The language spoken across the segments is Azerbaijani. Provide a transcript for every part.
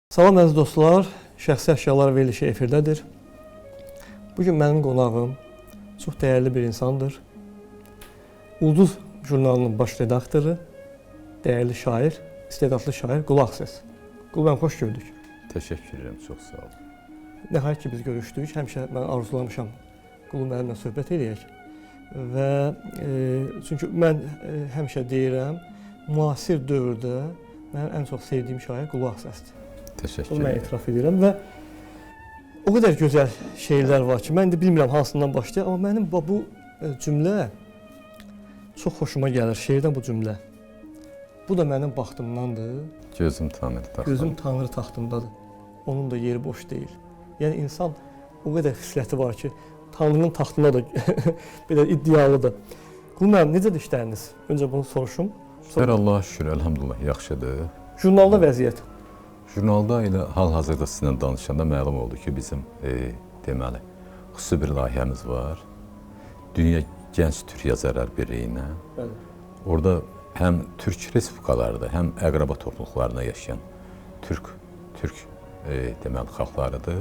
Salam əziz dostlar, şəxsi əşyalar verilişi efirdədir. Bugün mənim qonağım çox dəyərli bir insandır. Ulduz jurnalının baş redaktoru, dəyərli şair, istedadlı şair Qulu Aksəs. Qulu, mən xoş gördük. Təşəkkür edirəm, çox sağ olun. Nəhayət ki biz görüşdük, həmişə mən arzulamışam Qulu mənimlə söhbət edək. Və çünki mən həmişə deyirəm, müasir dövrdə mənim ən çox sevdiyim şair Qulu Aksəsdir. Təşəkkür Bunu mən edirəm. etiraf edirəm və o qədər gözəl şeirlər var ki, mən indi bilmirəm hansından başlayaq, amma mənim bu cümlə çox xoşuma gəlir, şeirdən bu cümlə. Bu da mənim baxtımdandır. Gözüm tanrı taxtımdadır. Gözüm tanrı taxtımdadır. Onun da yeri boş deyil. Yəni insan o qədər xisləti var ki, Tanrının taxtında da belə iddialıdır. Qulu müəllim, necədir işləriniz? Öncə bunu soruşum. Hər Allaha şükür, elhamdülillah, yaxşıdır. Jurnalda vəziyyət. Jurnalda ilə hal-hazırda sizinlə danışanda məlum oldu ki, bizim deməli, xüsusi bir layihəmiz var. Dünya Gənc Türk Yazarlar Birliyinə. Bəli. Orada həm Türk respublikalarında, həm əqraba topluluqlarında yaşayan Türk deməli, xalqlarıdır.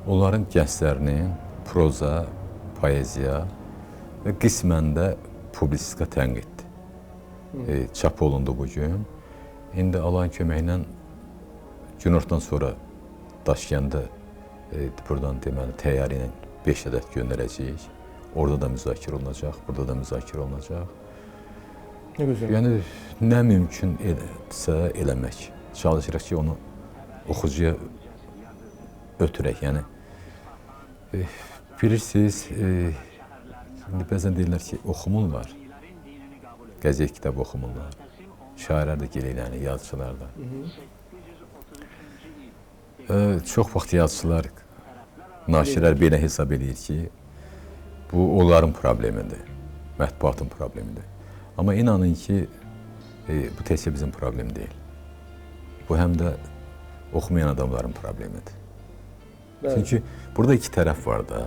Onların gənclərinin proza, poeziya və qismən də publisistika tənqid çap olundu bugün. İndi Allahın köməyi ilə günortadan sonra Daşkəndə buradan deməli təyyarə ilə 5 ədəd göndərəcəyik. Orada da müzakirə olunacaq, burada da müzakirə olunacaq. Nə gözəl. Yəni nə mümkün etsə eləmək. Çalışırıq ki, onu oxucuya ötürək. Yəni bilirsiniz, indi bəzən deyirlər ki, oxumurlar. Qəzet kitab oxumurlar. Şairlər də gəlirlər, yazıçılar da. Çox vaxt yazıçılar, naşirlər belə hesab edir ki, bu onların problemidir, mətbuatın problemidir. Amma inanın ki, bu təkcə bizim problem deyil. Bu həm də oxumayan adamların problemidir. Bəli. Çünki burada iki tərəf var da.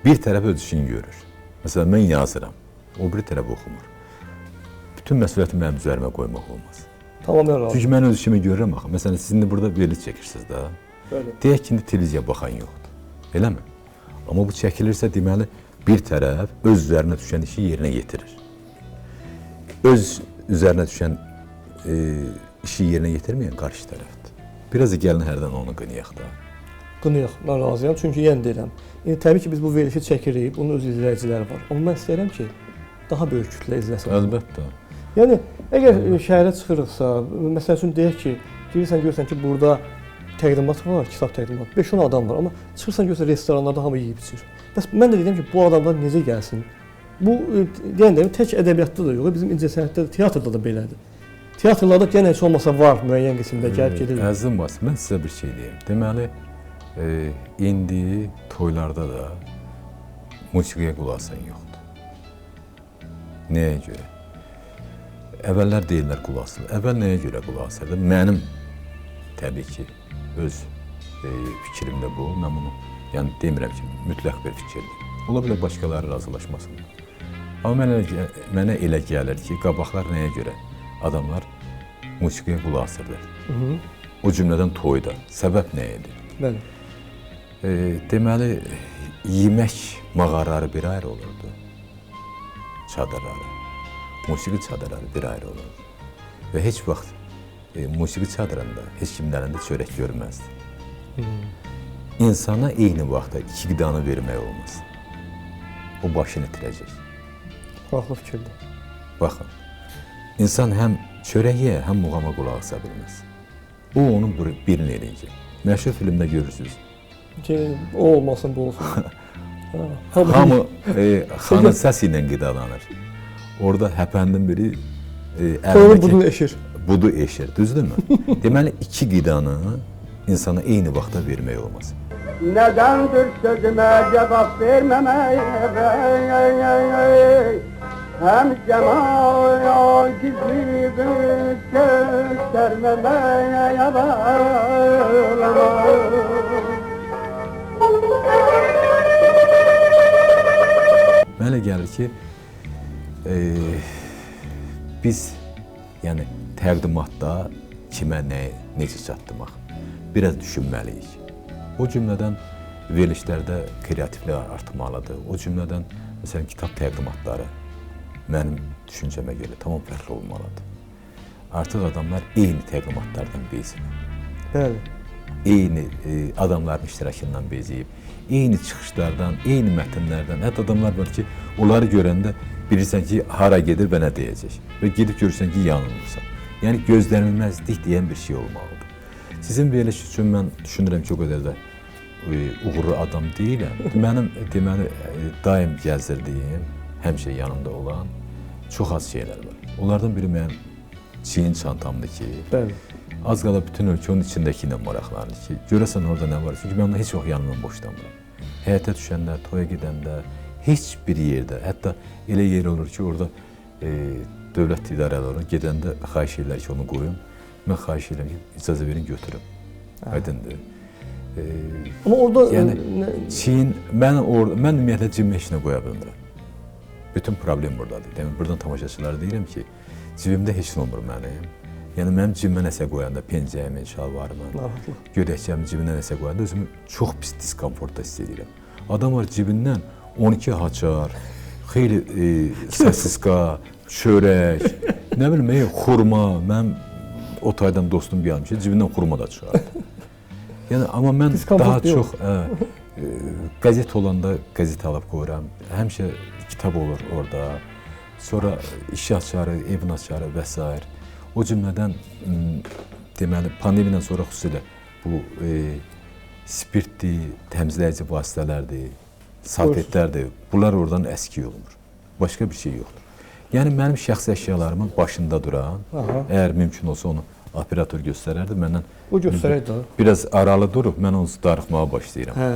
Bir tərəf öz işini görür. Məsələn, mən yazıram, o bir tərəf oxumur. Bütün məsuliyyəti mənim üzərimə qoymaq olmaz. Tamamilə razı. Çünki mən öz işimi görürəm axı. Məsələn, siz indi burada veriliş çəkirsiniz də. Bəli. Deyək ki, indi televiziya baxan yoxdur. Eləmi? Amma bu çəkilirsə, deməli, bir tərəf öz üzərinə düşən işi yerinə yetirir. Öz üzərinə düşən işi yerinə yetirməyən qarşı tərəfdir. Biraz da gəlin hərdən onu qınayaq da. Qınayaq, mən razıyam. Çünki yenə deyirəm, təbii ki biz bu verilişi çəkirik, bunun öz izləyiciləri var. Amma mən istəyirəm ki, daha böyük kütlə izləsin. Əlbəttə. Yəni, əgər şəhərə çıxırıqsa, məsəl üçün deyək ki, girirsən görürsən ki, burada təqdimat var, kitab təqdimat, 5-10 adam var, amma çıxırsan görürsən restoranlarda hamı yeyib içir. Bəs mən də deyirəm ki, bu adamlar necə gəlsin? Bu, deyəndə tək ədəbiyyatda da yox, bizim incəsənətdə də, teatrda da belədir. Teatrlarda yenə heç olmasa var müəyyən qismdə gəlib gedirlər. Əzizim Bas, mən sizə bir şey deyim. Deməli, indi toylarda da musiqiyə qulaq asan yoxdur. Nəyə görə? Əvvəllər deyirlər qulaq asılır. Əvvəl nəyə görə qulaq asırdı? Mənim, təbii ki, öz fikrimdə bu. Mən bunu, yəni demirəm ki, mütləq bir fikirdir. Ola bilər başqaları razılaşmasın. Amma mənə elə gəlir ki, qabaqlar nəyə görə adamlar musiqiyə qulaq asırlar. O cümlədən toyda. Səbəb nə idi? Bəli. Deməli, yemək mağaraları bir ayrı olurdu. Çadırları. Musiqi çadırları bir ayrı olurdu. Və heç vaxt musiqi çadırında heç kimin əlində çörək görməzdi. İnsana eyni vaxtda iki qidanı vermək olmaz. O başını itirəcək. Maraqlı fikirdir. Baxın, insan həm çörək yer, həm muğama qulaq asa bilməz. O onun birini eləyəcək. Məşhur filmdə görürsünüz. Ki, o olmasın, bu olsun. Hamı xanın səsi ilə qidalanır. Orada həpəndin biri Toyunun budunu eşir. Budu eşir, düzdürmü? Deməli, iki qidanı insana eyni vaxtda vermək olmaz. Nedendir sözüme cevap vermemek hem cemal gizli göstermemeye bağlamak. Mənə gəlir ki, biz yəni təqdimatda kimə necə çatdırmaq. Biraz düşünməliyik. O cümlədən verilişlərdə kreativlik artmalıdır. O cümlədən məsələn kitab təqdimatları mənim düşüncəmə görə tamam fərqli olmalıdır. Artıq adamlar eyni təqdimatlardan bezir. Bəli. Eyni adamların iştirakından beziyib, eyni çıxışlardan, eyni mətnlərdən. Hətta adamlar var ki, onları görəndə bilirsən ki, hara gedir və nə deyəcək. Və gedib görürsən ki, yanılmırsan. Yəni gözlənilməzlik deyən bir şey olmalıdır. Sizin veriliş üçün mən düşünürəm ki, o qədər də uğurlu adam deyiləm. Mənim deməli daim gəzirdiyim, həmişə yanımda olan çox az şeylər var. Onlardan biri mənim çiyin çantamdır ki, Bəli. az qala bütün ölkə onun içindəki ilə maraqlanır ki, görəsən orada nə var? Çünki mən onu heç vaxt yanımdan boşlamıram. Həyətə düşəndə, toya gedəndə, heç bir yerdə, hətta elə yer olur ki, orada dövlət idarələri gedəndə xahiş edirlər ki, onu qoyun. Mən xahiş edirəm ki, icazə verin, götürüm. Aydındır. Amma orada Yəni Çin, mən ümumiyyətlə cibimə heç nə qoya bilmirəm. Bütün problem buradadır. Demək, buradan tamaşaçılara deyirəm ki, cibimdə heç nə olmur mənim. Yəni mənim cibimə nəsə qoyanda, pencəyimin, şalvarımın, gödəkçəmin cibinə nəsə qoyanda özümü çox pis diskomfortda hiss edirəm. Adam var cibindən 12 haçar, xeyli sosiska, çörək, nə bilim, xurma. Mən o taydan dostum gəlmiş, cibindən xurma da çıxardı. Yəni amma mən daha çox qəzet olanda qəzet alıb qoyuram. Həmişə kitab olur orada. Sonra iş açarı, evin açarı və s. O cümlədən deməli pandemiyadan sonra xüsusilə bu spirtdir, təmizləyici vasitələrdir, salfetlərdir. Bunlar oradan əski olmur. Başqa bir şey yoxdur. Yəni mənim şəxsi əşyalarımın başında duran, əgər mümkün olsa onu operator göstərərdi, məndən o göstərərdi. Biraz aralı durub mən onu darıxmağa başlayıram. Hə.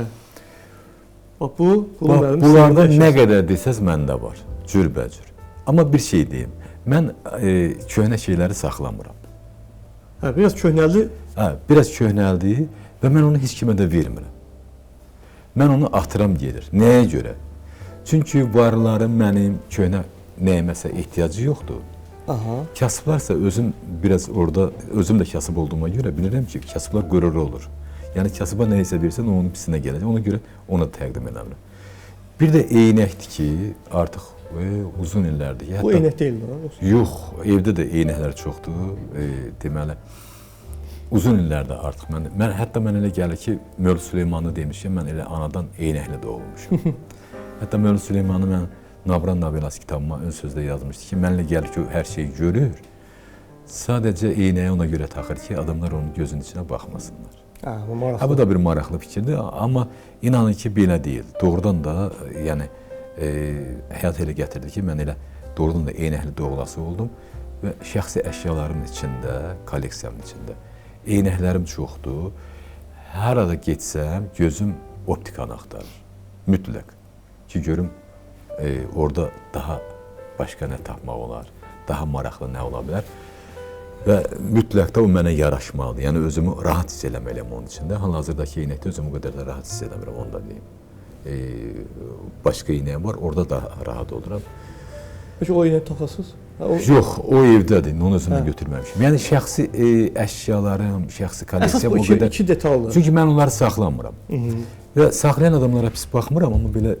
Bax mənim bunlarda nə qədər desəz məndə var, cürbəcür. Amma bir şey deyim, mən köhnə şeyləri saxlamıram. Hə, biraz köhnəli. Hə, biraz köhnəldir və mən onu heç kimə də vermirəm. Mən onu atıram gedir. Nəyə görə? Çünki varların mənim köhnə nəyəməsə ehtiyacı yoxdur. Kasıblarsa özüm biraz orada, özüm də kasıb olduğuma görə bilirəm ki, kasıblar qürurlu olur. Yəni kasıba nə isə versən, onun pisinə gələcək. Ona görə ona təqdim edirəm. Bir də eynəkdir ki, artıq uzun illərdir. Bu eynək deyil mi? Yox, evdə də eynəklər çoxdur. Deməli, uzun illərdə artıq hətta mən elə gəlir ki, Mövlüd Süleymanı demişəm, mən elə anadan eynəklə doğulmuşum. Hətta Mövlüd Süleymanı mən Nabran Nabelası kitabıma ön sözdə yazmışdı ki, mənlə gəlir ki, o hər şeyi görür. Sadəcə eynəyi ona görə taxır ki, adamlar onun gözünün içinə baxmasınlar. Bu da bir maraqlı fikirdir, amma inanın ki, belə deyil. Doğrudan da, yəni, həyat elə gətirdi ki, mən elə doğrudan da eynəkli doğulası oldum və şəxsi əşyalarımın içində, kolleksiyamın içində eynəklərim çoxdur. Hər arada getsəm, gözüm optikanı axtarır, mütləq ki, görüm, orada daha başqa nə tapmaq olar, daha maraqlı nə ola bilər və mütləq də o mənə yaraşmalıdır. Yəni, özümü rahat hiss eləməliyəm onun içində. Hal-hazırdakı eynəkdə özümü o qədər də rahat hiss eləmirəm, onu da deyim. Başqa eynəyim var, orada da rahat oluram. Peki, o eynək taxasız? Yox, o evdədir, onu özümdən götürməmişim. Yəni, şəxsi əşyalarım, şəxsi kolleksiyam o qədər... Əsas bu iki detaldır. Çünki mən onları saxlamıram. Və saxlayan adamlara pis baxmıram, amma belə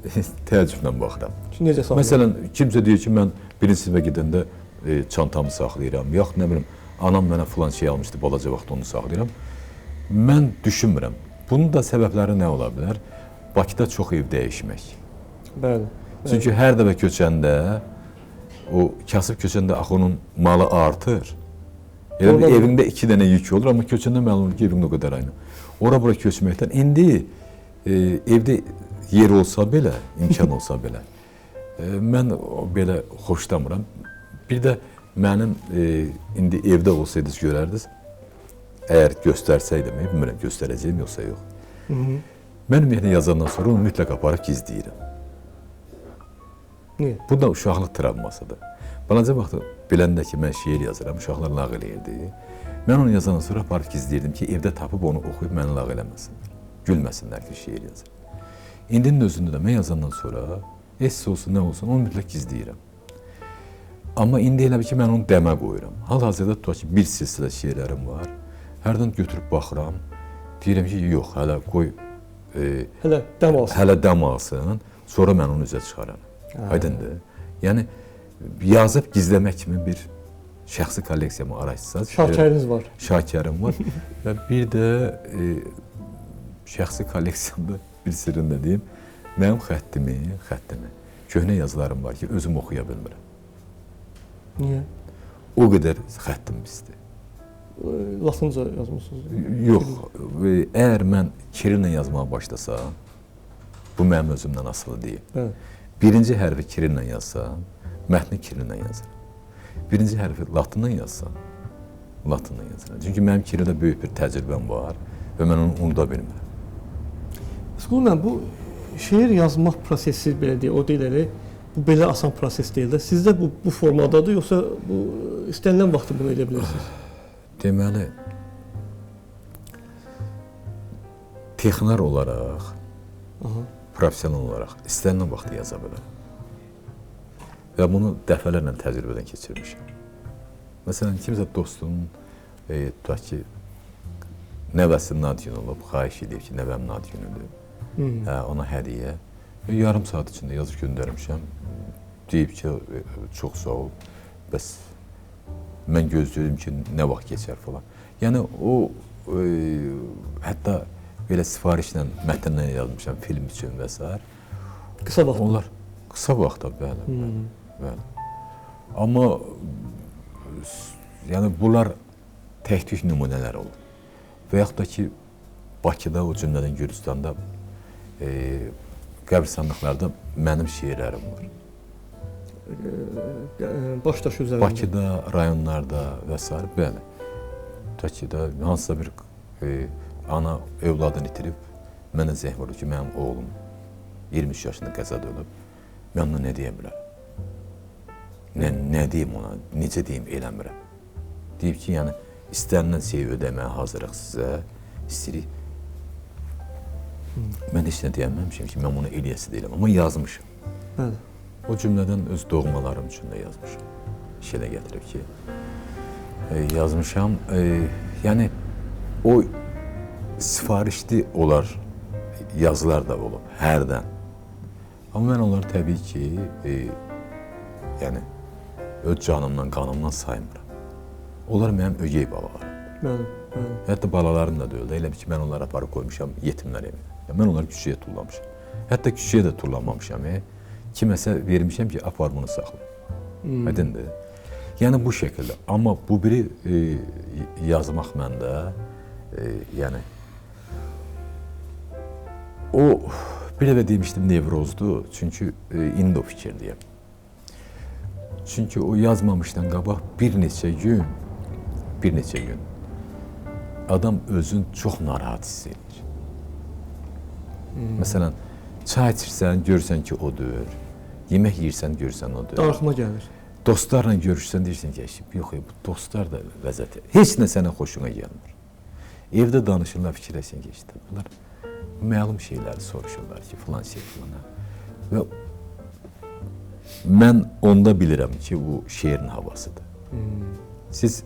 təəccüblə baxıram. Necə saxlayır? Məsələn, kimsə deyir ki, mən birinci sinifə gedəndə çantamı saxlayıram, yaxud nə bilim, anam mənə filan şey almışdı, balaca vaxt onu saxlayıram. Mən düşünmürəm. Bunun da səbəbləri nə ola bilər? Bakıda çox ev dəyişmək. Bəli. Çünki hər dəfə köçəndə, o kasıb köçəndə axı onun malı artır. Elə bir evində 2 dənə yük olur, amma köçəndə məlum olur ki, evində o qədər aynı. Ora-bura köçməkdən indi evdə yer olsa belə, imkan olsa belə, mən belə xoşlamıram. Bir də mənim indi evdə olsaydınız görərdiniz, əgər göstərsəydim, bilmirəm, göstərəcəyim yoxsa yox. Mən ümumiyyətlə yazandan sonra onu mütləq aparıb gizləyirəm. Niyə? Bu da uşaqlıq travmasıdır. Balaca vaxtı biləndə ki, mən şeir yazıram, uşaqlar lağ eləyirdi. Mən onu yazandan sonra aparıb gizləyirdim ki, evdə tapıb onu oxuyub məni lağ eləməsinlər. Gülməsinlər ki, şeir yazır. İndinin özündə də mən yazandan sonra, esse olsun, nə olsun, onu mütləq gizləyirəm. Amma indi elə ki, mən onu dəmə qoyuram. Hal-hazırda tutaq ki, bir silsilə şeirlərim var. Hərdən götürüb baxıram, deyirəm ki, yox, hələ qoy Hələ dəm alsın. hələ dəm alsın, sonra mən onu üzə çıxaram. Aydındır. Yəni yazıb gizləmək kimi bir şəxsi kolleksiyamı araşdırsaz. Şakiriniz var. Şakirəm var. Və bir də şəxsi kolleksiyamda bir sirrini də deyim. Mənim xəttimi, köhnə yazılarım var ki, özüm oxuya bilmirəm. Niyə? O qədər xəttim pisdir. Latınca yazmısınız? Yox, əgər mən kirillə yazmağa başlasam, bu mənim özümdən asılı deyil. Bəli. Birinci hərfi kirillə yazsam, mətni kirillə yazıram. Birinci hərfi latından yazsam, latından yazıram. Çünki mənim kirildə böyük bir təcrübəm var və mən onu unuda bilmirəm. Mən bu şeir yazmaq prosesi belə deyək, o deyil, bu belə asan proses deyil də. Sizdə bu formadadır, yoxsa bu istənilən vaxtı bunu edə bilirsiniz? Deməli, texnar olaraq, profesional olaraq istənilən vaxtı yaza bilərəm. Və bunu dəfələrlə təcrübədən keçirmişəm. Məsələn, kimsə dostunun, tutaq ki, nəvəsinin ad günü olub, xahiş edib ki, nəvəmin ad günüdür. Ona hədiyyə. Yarım saat içində yazıb göndərmişəm. Deyib ki, çox sağ ol, bəs mən gözləyirdim ki, nə vaxt keçər falan. Yəni, o, hətta belə sifarişlə, mətnlə yazmışam film üçün və s. Qısa vaxtda? Onlar qısa vaxtda, bəli. Amma, yəni, bunlar tək-tük nümunələr olur. Və yaxud da ki, Bakıda, o cümlədən Gürcüstanda, qəbristanlıqlarda mənim şeirlərim var. Başdaş üzərində? Bakıda, rayonlarda və s. Bəli. Bakıda hansısa bir ana övladını itirib, mənə zəng vurdu ki, mənim oğlum 23 yaşında qəzada ölüb. Mən ona nə deyə bilərəm? Nə deyim ona, necə deyim, eləmirəm. Deyib ki, yəni, istənilən şeyi ödəməyə hazırıq sizə, istəyirik. Mən heç nə deyəməmişəm ki, mən bunu eləyəsi deyiləm, amma yazmışım. Bəli. O cümlədən öz doğmalarım üçün də yazmışam. Şeylə gətirib ki, yazmışam. Yəni, o sifarişli olar, yazılar da olub, hərdən. Amma mən onları təbii ki, yəni, öz canımdan, qanımdan saymıram. Onlar mənim ögey balalarım. Bəli, bəli. Hətta balalarım da deyildi. Elə ki, mən onları aparıb qoymuşam yetimlər evinə. Mən onları küçəyə tullamışam. Hətta küçəyə də tullanmamışam. Kiməsə vermişəm ki, apar bunu saxla. Aydındır. Yəni, bu şəkildə. Amma bu biri yazmaq məndə, yəni, o, bir dəfə demişdim, nevrozdur. Çünki indi o fikirdəyəm. Çünki o yazmamışdan qabaq bir neçə gün adam özün çox narahat hiss edir. Məsələn, çay içirsən, görürsən ki, o deyir. Yemək yiyirsən, görürsən, o deyir. Darıxma gəlir. Dostlarla görüşsən, deyirsən ki, yox, bu dostlar da vəzət edir. Heç nə sənə xoşuna gəlmir. Evdə danışırlar, fikirləşsən ki, işte, bunlar məlum şeyləri soruşurlar ki, filan şey, filan. Və mən onda bilirəm ki, bu şeirin havasıdır. Siz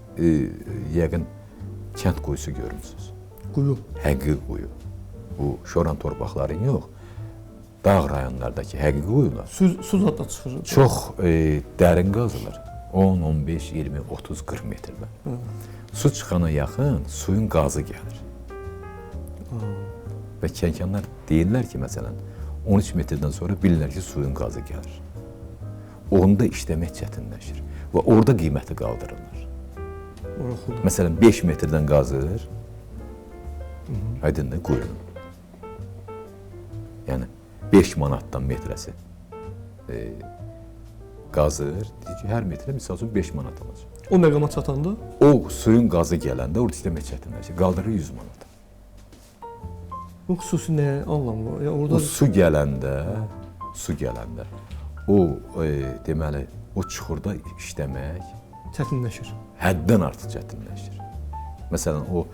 yəqin kənd quyusu görürsünüz. Quyu. Həqiqi quyu. Bu şoran torpaqların yox, dağ rayonlardakı həqiqi quyular. Su zadda çıxır. Çox dərin qazılır. 10, 15, 20, 30, 40 metrlər. Su çıxana yaxın suyun qazı gəlir. Və kənkanlar deyirlər ki, məsələn, 13 metrdən sonra bilirlər ki, suyun qazı gəlir. Onda işləmək çətinləşir və orada qiyməti qaldırırlar. Məsələn, 5 metrdən qazır, aydındır, quyunu. Yəni, 5 manatdan metrəsi qazır, hər metrə, misal üçün, 5 manat alacaq. O məqama çatanda? O suyun qazı gələndə orada işləmək çətinləşir, qaldırır 100 manat. Bu xüsusi nəyə anlamlı? O su gələndə, o, deməli, o çuxurda işləmək çətinləşir. Həddən artıq çətinləşir. Məsələn, o,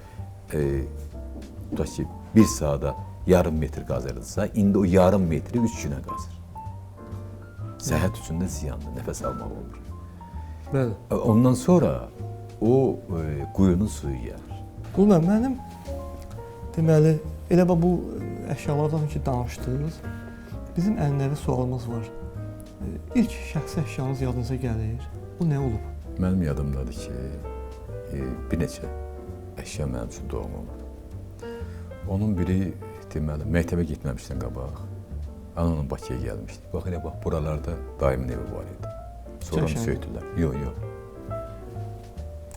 tutaq ki, bir saata yarım metr qazırdısa, indi o yarım metri 3 günə qazır. Səhət üçün də ziyandır, nəfəs almaq olmur. Bəli. Ondan sonra o quyunun suyu gəlir. Qulman, mənim deməli elə bu əşyalardan ki danışdınız, bizim ənənəvi sualımız var. İlk şəxsi əşyanız yadınıza gəlir. Bu nə olub? Mənim yadımdadır ki, bir neçə əşya mənim üçün doğum olub. Onun biri deməli məktəbə getməmişdən qabaq anamla Bakıya gəlmişdi. Bax elə bax buralarda daimin evi var idi. Sonra onu söydülər. Yox.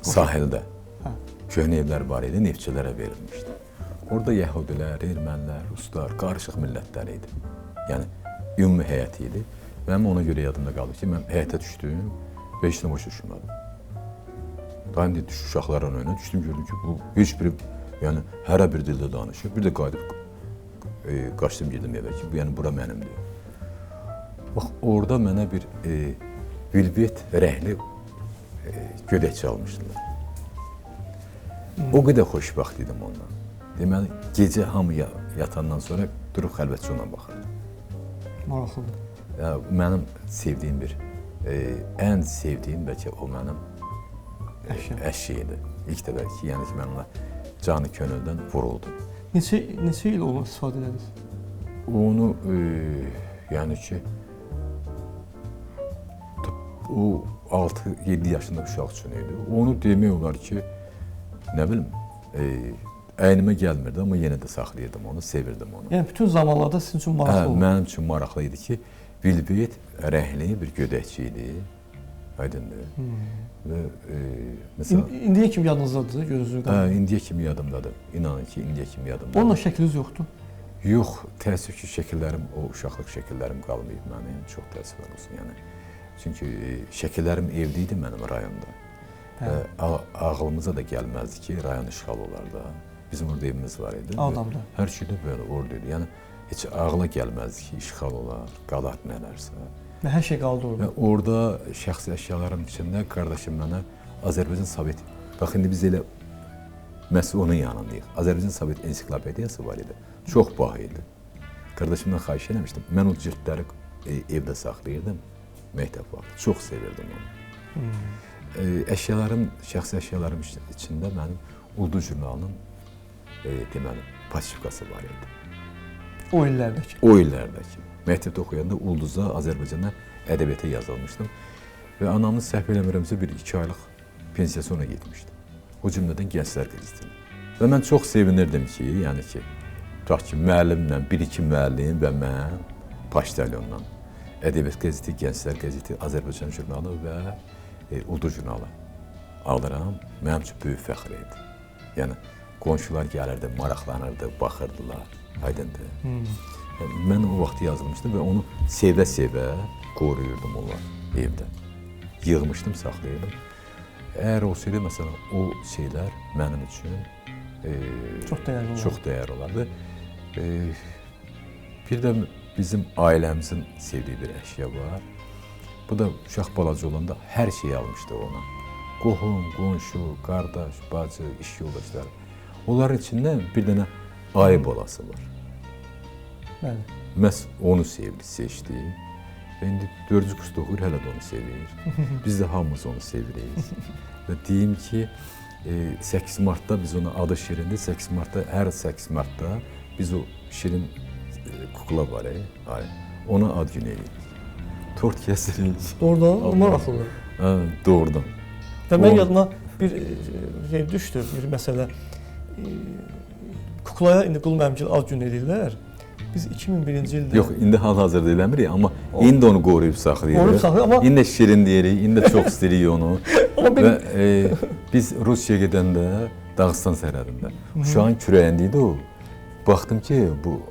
Sahildə. Köhnə evlər var idi, neftçilərə verilmişdi. Orada yəhudilər, ermənilər, ruslar, qarışıq millətlər idi. Yəni ümumi həyət idi. Mənim ona görə yadımda qaldı ki, mən həyətə düşdüm və heç nə başa düşmədim. Daim deyil, uşaqların önünə düşdüm, gördüm ki, bu heç biri, yəni hərə bir dildə danışır. Bir də qayıdıb qaçdım gedim evə ki, yəni bura mənimdir. Bax, orada mənə bir vilvet rəhli gödəkçi almışdılar. O qədər xoşbəxt idim ondan. Deməli, gecə hamı yatandan sonra durub xəlvətcə ona baxırdım. Maraqlıdır. Mənim sevdiyim bir, ən sevdiyim bəlkə o mənim əşya idi. İlk dəfə ki, yəni ki, mən ona canı könüldən vuruldum. Neçə il onu istifadə edədiniz? Onu, yəni ki, o 6-7 yaşında uşaq üçün idi. Onu demək olar ki, nə bilim, əynimə gəlmirdi, amma yenə də saxlayırdım onu, sevirdim onu. Yəni, bütün zamanlarda sizin üçün maraqlı oldu? Mənim üçün maraqlı idi ki, vilvet rəhli bir gödəkçi idi, aydındır. Və, məsələn... İndiyə kimi yadınızdadır, gözünüzü qalır? İndiyə kimi yadımdadır, inanın ki, indiyə kimi yadımdadır. Onunla şəkliniz yoxdur? Yox, təəssüf ki, şəkillərim, o uşaqlıq şəkillərim qalmayıb mənim, çox təəssüf olsun, yəni. Çünki şəkillərim evdə idi mənim rayonda. Ağlımıza da gəlməzdi ki, rayon işğal olar da. Bizim orada evimiz var idi. Ağdamda. Hər şeydə belə orada idi. Yəni, heç ağla gəlməzdi ki, işğal olar, qalar nələrsə. Və hər şey qaldı orada. Və orada şəxsi əşyalarım içində qardaşım mənə Azərbaycan Sovet, bax, indi biz elə məhz onun yanındayıq. Azərbaycan Sovet ensiklopediyası var idi. Çox baha idi. Qardaşımdan xahiş eləmişdim. Mən o cildləri evdə saxlayırdım. Məktəb vaxtı. Çox sevirdim onu. Əşyalarım, şəxsi əşyalarım içində mənim Ulduz jurnalının deməli, pasifikası var idi. O illərdəki? O illərdəki. Məktəbdə oxuyanda Ulduza, Azərbaycana ədəbiyyata yazılmışdım. Və anamın səhv eləmirəmsə bir 2 aylıq pensiyası ona getmişdi. O cümlədən Gənclər qəzetini. Və mən çox sevinirdim ki, yəni ki, tutaq ki, müəllimlə, 1-2 müəllim və mən Paştalyondan Ədəbiyyat qəzeti, Gənclər qəzeti, Azərbaycan jurnalı və Ulduz jurnalı alıram. Mənim üçün böyük fəxr idi. Yəni, qonşular gəlirdi, maraqlanırdı, baxırdılar, aydındır. Mən o vaxt yazılmışdım və onu sevə-sevə qoruyurdum onlar evdə. Yığmışdım, saxlayırdım. Əgər olsaydı, məsələn, o şeylər mənim üçün çox dəyərli olardı. Bir də bizim ailəmizin sevdiyi bir əşya var. Bu da uşaq balaca olanda hər şeyi almışdı ona. Qohum, qonşu, qardaş, bacı, iş yoldaşları. Onların içindən bir dənə ayı balası var. Bəli. Məhz onu seçdi. Və indi 4-cü kursda oxuyur, hələ də onu sevir. Biz də hamımız onu sevirik. Və deyim ki, 8 martda biz ona adı Şirindir. 8 martda, hər 8 martda biz o Şirin kukla var, ona ad günü edirik. Tort kəsirik. Doğrudan, maraqlıdır. Doğrudan. Və mən yadıma bir şey düşdü, bir məsələ. Kuklaya indi Qul Məmgil ad günü edirlər. Biz 2001-ci ildə... Yox, indi hal-hazırda eləmirik, amma indi onu qoruyub saxlayırıq. İndi Şirin deyirik, indi çox istəyirik onu. Və biz Rusiyaya gedəndə, Dağıstan sərhədində, uşağın kürəyində idi o. Baxdım ki, bu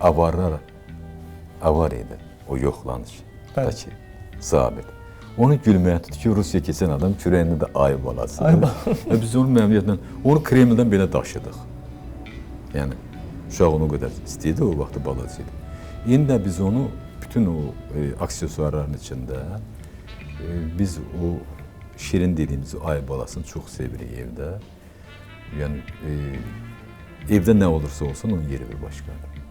avar idi, o yoxlanış. Bəlkə, zabit. Onu gülməyə tutdu ki, Rusiya keçən adam kürəyində də ayı balası. Və biz onu məmnuniyyətlə, onu Kremldən belə daşıdıq. Yəni, uşaq onu qədər istəyirdi, o vaxtı balaca idi. İndi də biz onu, bütün o aksesuarların içində, biz o Şirin dediyimiz ayı balasını çox sevirik evdə. Yəni, evdə nə olursa olsun, onun yeri bir başqadır.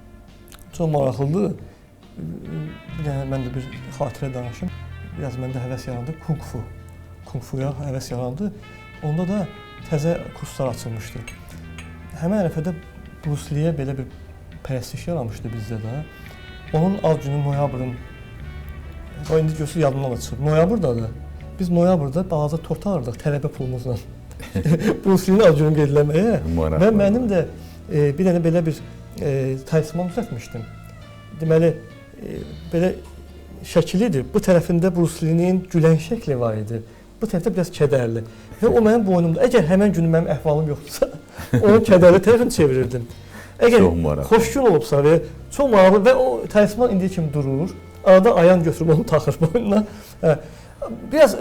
Çox maraqlıdır. Bir dənə mən də bir xatirə danışım. Biraz məndə həvəs yarandı, kung fu. Kung fuya həvəs yarandı. Onda da təzə kurslar açılmışdı. Həmin ərəfədə Bruce Lee-yə belə bir pərəstiş yaranmışdı bizdə də. Onun ad günü noyabrın, o indi gözü yadımdan da çıxıb, noyabrdadır. Biz noyabrda balaca tort alırdıq tələbə pulumuzla. Bruce Lee-nin ad gününü qeyd eləməyə. Və mənim də bir dənə belə bir talisman düzəltmişdim. Deməli, belə şəkilidir. Bu tərəfində Bruce Lee-nin gülən şəkli var idi. Bu tərəfdə biraz kədərli. Və o mənim boynumda, əgər həmən gün mənim əhvalım yoxdursa, onun kədərli tərəfini çevirirdim. Əgər xoş gün olubsa və çox maraqlı və o talisman indiyə kimi durur. Arada ayan götürüb onu taxır boynuna. Biraz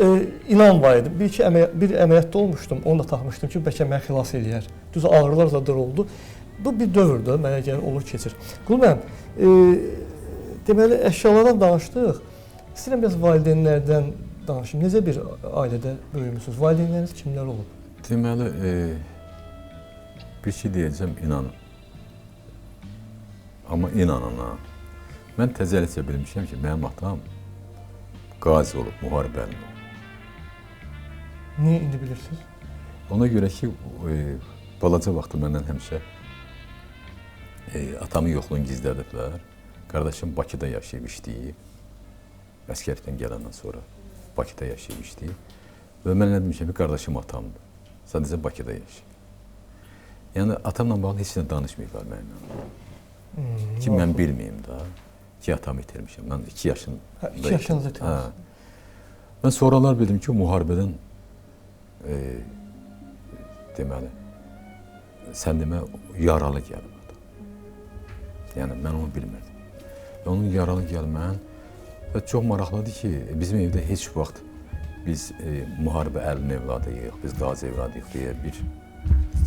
inan var idi. Bir əməliyyatda olmuşdum, onu da taxmışdım ki, bəlkə məni xilas eləyər. Düz ağrılar zadır oldu. Bu bir dövrdür, mənə gəlir, olur, keçir. Qul mənim, deməli, əşyalardan danışdıq. İstəyirəm biraz valideynlərdən danışım. Necə bir ailədə böyümüsünüz? Valideynləriniz kimlər olub? Deməli, bir şey deyəcəm, inanın. Amma inanana, mən təzəlicə bilmişəm ki, mənim atam qazi olub, müharibəli olub. Niyə indi bilirsiniz? Ona görə ki, balaca vaxtı məndən həmişə atamın yoxluğunu gizlədiblər. Qardaşım Bakıda yaşayıb işləyib. Əskərlikdən gələndən sonra Bakıda yaşayıb işləyib. Və mən nə demişəm ki, qardaşım atamdır. Sadəcə Bakıda yaşayıb. Yəni, atamla bağlı heç nə danışmayıblar mənimlə. Ki, mən bilməyim da. 2 atamı itirmişəm. Mən 2 yaşında. 2 yaşınızı itirmişsiniz. Mən sonralar bildim ki, müharibədən deməli, sən demə, yaralı gəlib adam. Yəni, mən onu bilmədim. Onun yaralı gəlmən və çox maraqlıdır ki, bizim evdə heç vaxt biz müharibə əlin evladıyıq, biz qazi evladıyıq deyə bir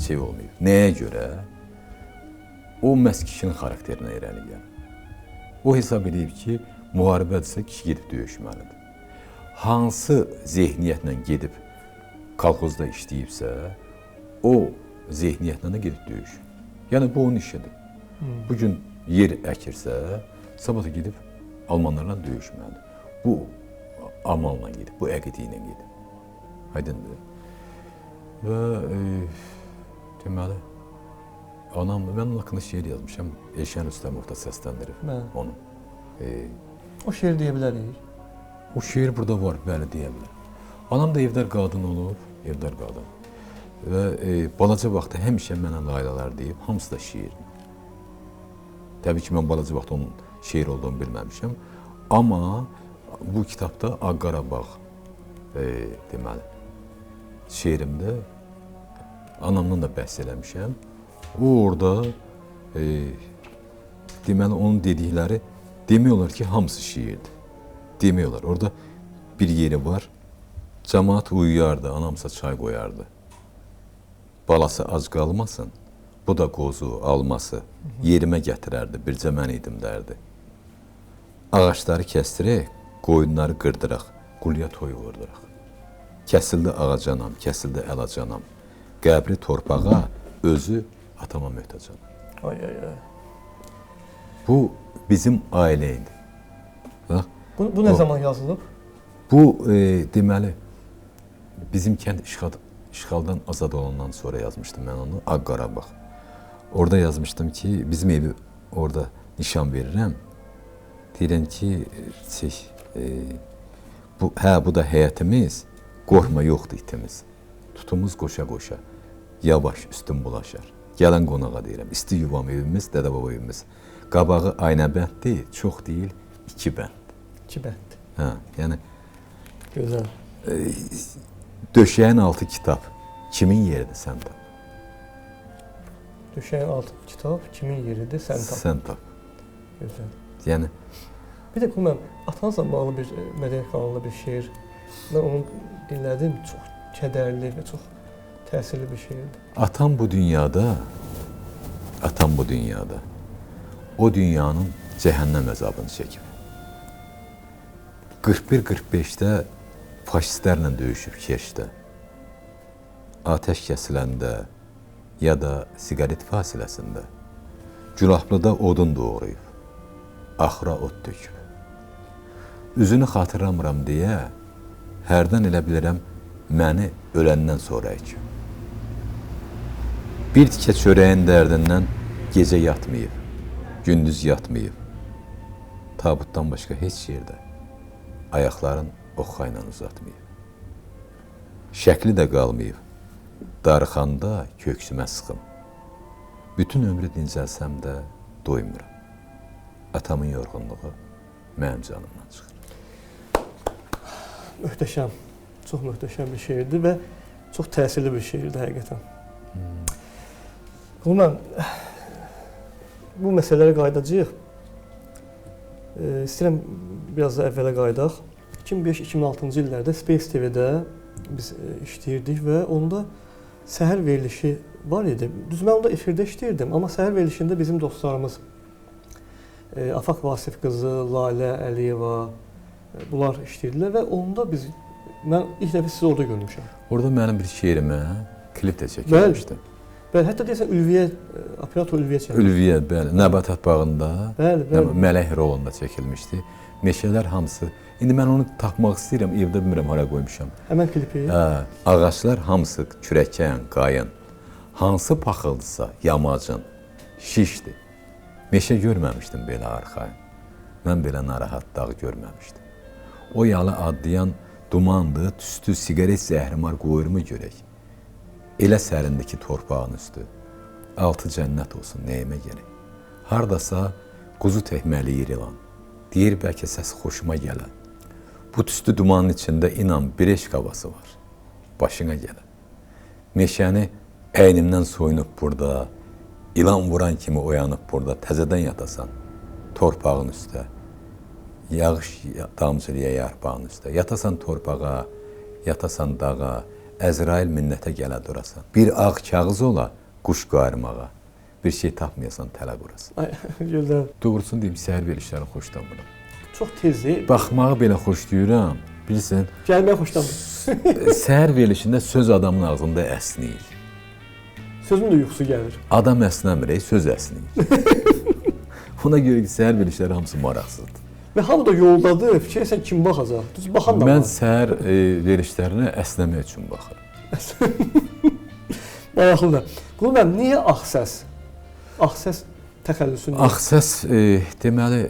şey olmayıb. Nəyə görə? O məhz kişinin xarakterinə irəli gəlir. O hesab edib ki, müharibədirsə kişi gedib döyüşməlidir. Hansı zehniyyətlə gedib kolxozda işləyibsə, o zehniyyətlə də gedib döyüşür. Yəni, bu onun işidir. Bugün yer əkirsə, sabah da gedib almanlarla döyüşməlidir. Bu amalla gedib, bu əqidi ilə gedib. Aydındır. Və deməli, anam, mən onun haqqında şeir yazmışam, Elşən Rüstəmov da səsləndirib onu. O şeir deyə bilərik? O şeir burada var, bəli, deyə bilər. Anam da evdar qadın olub, evdar qadın. Və balaca vaxtda həmişə mənə laylalar deyib, hamısı da şeir. Təbii ki, mən balaca vaxtda onun şeir olduğunu bilməmişəm. Amma bu kitabda Ağqarabağ, deməli, şeirimdə anamdan da bəhs eləmişəm. O orada, deməli, onun dedikləri demiyorlar ki, hamısı şiirdir. Demiyorlar. Orada bir yeri var. Cəmaat uyuyardı, anamsa çay qoyardı. Balası ac qalmasın, bu da qozu, alması yerimə gətirərdi, bircə mən idim dərdi. Ağaçları kəstirək, qoyunları qırdıraq, qulya toy vurduraq. Kəsildi ağacanam, kəsildi əlacanam. Qəbri torpağa, özü atama möhtəcanam. Ay. Bu bizim ailə idi. Bu nə zaman yazılıb? Bu, deməli, bizim kənd işğaldan azad olandan sonra yazmışdım mən onu, Ağqarabağ. Orada yazmışdım ki, bizim evi orada nişan verirəm. Deyirəm ki, bu da həyətimiz, qorxma yoxdur itimiz. Tutumuz qoşa-qoşa, yavaş üstün bulaşar. Gələn qonağa deyirəm, isti yuvam evimiz, dədə baba evimiz. Qabağı aynəbənddir, çox deyil, 2 bənd. 2 bənd. Hə, yəni... Gözəl. Döşəyin altı kitab, kimin yeridir sən tap? Döşəyin altı kitab, kimin yeridir sən tap? Sən tap. Gözəl. Yəni... Bir də mən atanızla bağlı bir mədəniyyət kanalında bir şeir, mən onu dinlədim, çox kədərli və çox təsirli bir şeirdir. Atam bu dünyada, o dünyanın cəhənnəm əzabını çəkib. 41-45-də faşistlərlə döyüşüb Kerçdə. Atəş kəsiləndə ya da siqaret fasiləsində Gülahlıda odun doğrayıb, axıra od töküb. Üzünü xatırlamıram deyə hərdən elə bilirəm məni öləndən sonra əkib. Bir tikə çörəyin dərdindən gecə yatmayıb, gündüz yatmayıb. Tabutdan başqa heç yerdə ayaqların oxa ilə uzatmayıb. Şəkli də qalmayıb, darıxanda köksümə sıxım. Bütün ömrü dincəlsəm də doymuram. Atamın yorğunluğu mənim canımdan çıxır. Möhtəşəm, çox möhtəşəm bir şeirdir və çox təsirli bir şeirdir həqiqətən. Mən bu məsələlərə qayıdacağıq. İstəyirəm biraz da əvvələ qayıdaq. 2005-2006-cı illərdə Space TV-də biz işləyirdik və onda səhər verilişi var idi. Düz mən onda efirdə işləyirdim, amma səhər verilişində bizim dostlarımız Afaq Vasif qızı, Lalə Əliyeva bunlar işləyirdilər və onda mən ilk dəfə sizi orada görmüşəm. Orada mənim bir şeirimə klip də çəkilmişdi. Bəli, hətta deyəsən operator Ülviyə çəkilmişdi. Ülviyə, bəli, Nəbatat bağında Bəli. mələk rolunda çəkilmişdi. Meşələr hamısı. İndi mən onu tapmaq istəyirəm, evdə bilmirəm hara qoymuşam. Həmən klipi? Ağaclar hamısı kürəkən, qayın. Hansı paxıldısa yamacın, şişdi. Meşə görməmişdim belə arxayın. Mən belə narahat dağ görməmişdim. O yalı adlayan dumandı, tüstü, siqaret zəhrimar qoyurmu görək. Elə sərindi ki torpağın üstü. Altı cənnət olsun, nəyimə gerək. Hardasa quzu təhməliyir ilan. Deyir bəlkə səsi xoşuma gələn. Bu tüstü dumanın içində inan bir eşq havası var. Başına gələn. Meşəni əynimdən soyunub burada, ilan vuran kimi oyanıb burada, təzədən yatasan torpağın üstə. Yağış damcılaya yarpağın üstə. Yatasan torpağa, yatasan dağa, Əzrail minnətə gələ durasan. Bir ağ kağız ola, quş qarmağa. Bir şey tapmayasan tələ qurasan. Ay, gözəl. Doğrusunu deyim, səhər verilişlərini xoşlamıram. Çox tezdir. Baxmağı belə xoşlayıram. Bilirsən, Gəlməyə xoşlamıram. səhər verilişində söz adamın ağzında əsnəyir. Sözün də yuxusu gəlir. Adam əsnəmir, söz əsnəyir. Ona görə ki, səhər verilişləri hamısı maraqsızdır. Və hamı da yoldadır, fikirləsən kim baxacaq? Düz baxan da var. Mən səhər verilişlərinə əsnəmək üçün baxıram. Maraqlıdır. Qulum, niyə Ağsəs? Ağsəs təxəllüsü niyə? Ağsəs, deməli,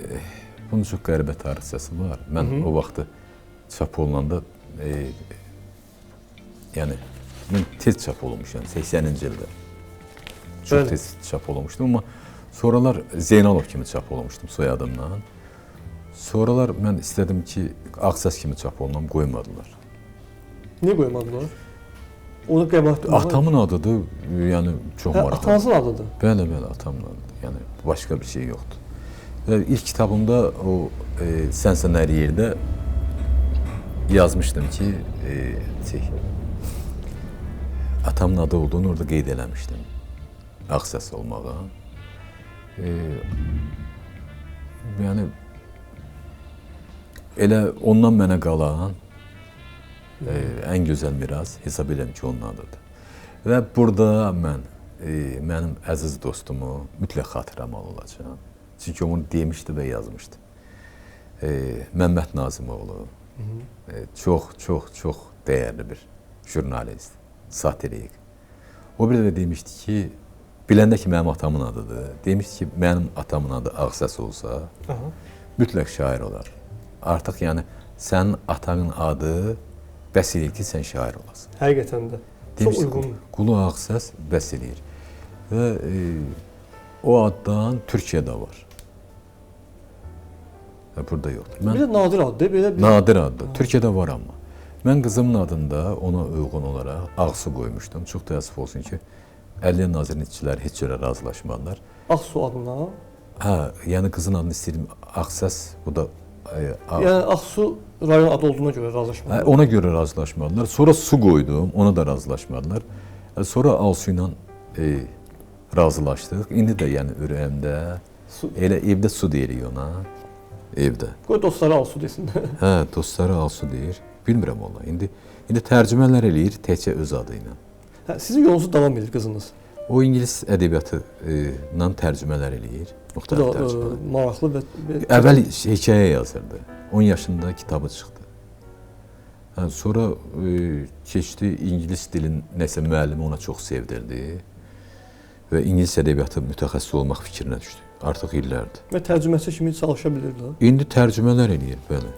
bunun çox qəribə tarixçəsi var. Mən o vaxtı çap olunanda, yəni, mən tez çap olunmuşam, 80-ci ildə. Çox tez çap olunmuşdum, amma sonralar Zeynalov kimi çap olunmuşdum soyadımla. Sonralar mən istədim ki, Ağsəs kimi çap olunam, qoymadılar. Niyə qoymadılar? Onu qəbahətdir. Atamın adıdır, yəni çox maraqlı. Atanızın adıdır? Bəli, atamın adıdır, yəni başqa bir şey yoxdur. İlk kitabımda o Sənsən hər yerdə yazmışdım ki, atamın adı olduğunu orada qeyd eləmişdim. Ağsəs olmağa. Yəni, elə ondan mənə qalan ən gözəl miras hesab edirəm ki, onun adıdır. Və burada mənim əziz dostumu mütləq xatırlamalı olacağam. Çünki onu demişdi və yazmışdı. Məmməd Nazimoğlu çox dəyərli bir jurnalist, satirik. O bir də demişdi ki, biləndə ki, mənim atamın adıdır. Demişdi ki, mənim atamın adı Ağsəs olsa, mütləq şair olar. Artıq yəni, sənin atanın adı bəs eləyir ki, sən şair olasın. Həqiqətən də. Çox uyğundur. Qulu Ağsəs bəs eləyir. Və o addan Türkiyədə var. Və burada yoxdur. Bir də nadir addır. Nadir addır. Türkiyədə var amma. Mən qızımın adında ona uyğun olaraq Ağsu qoymuşdum. Çox təəssüf olsun ki, Ədliyyə Nazirinin işçiləri heç cürə razılaşmadılar. Ağsu adına? Hə, yəni qızın adını istəyirəm Ağsəs, bu da... Yəni Ağsu rayon adı olduğuna görə razılaşmadılar? Ona görə razılaşmadılar. Sonra su qoydum, ona da razılaşmadılar. Sonra Alsu ilə razılaşdıq. İndi də yəni ürəyimdə, elə evdə su deyirik ona, evdə. Qoy dostları Alsu desin. Hə, dostları Alsu deyir. Bilmirəm valla. İndi tərcümələr eləyir təkcə öz adı ilə. Sizin yolunuzu davam edir qızınız? O ingilis ədəbiyyatı ilə tərcümələr eləyir. Müxtəlif tərcümələr. Maraqlı və... Əvvəl hekayə yazırdı. 10 yaşında kitabı çıxdı. Sonra keçdi, ingilis dilin nəsə müəllimi ona çox sevdirdi. və ingilis ədəbiyyatı mütəxəssis olmaq fikrinə düşdü. Artıq illərdir. Və tərcüməçi kimi çalışa bilirlər. İndi tərcümələr eləyir, bəli.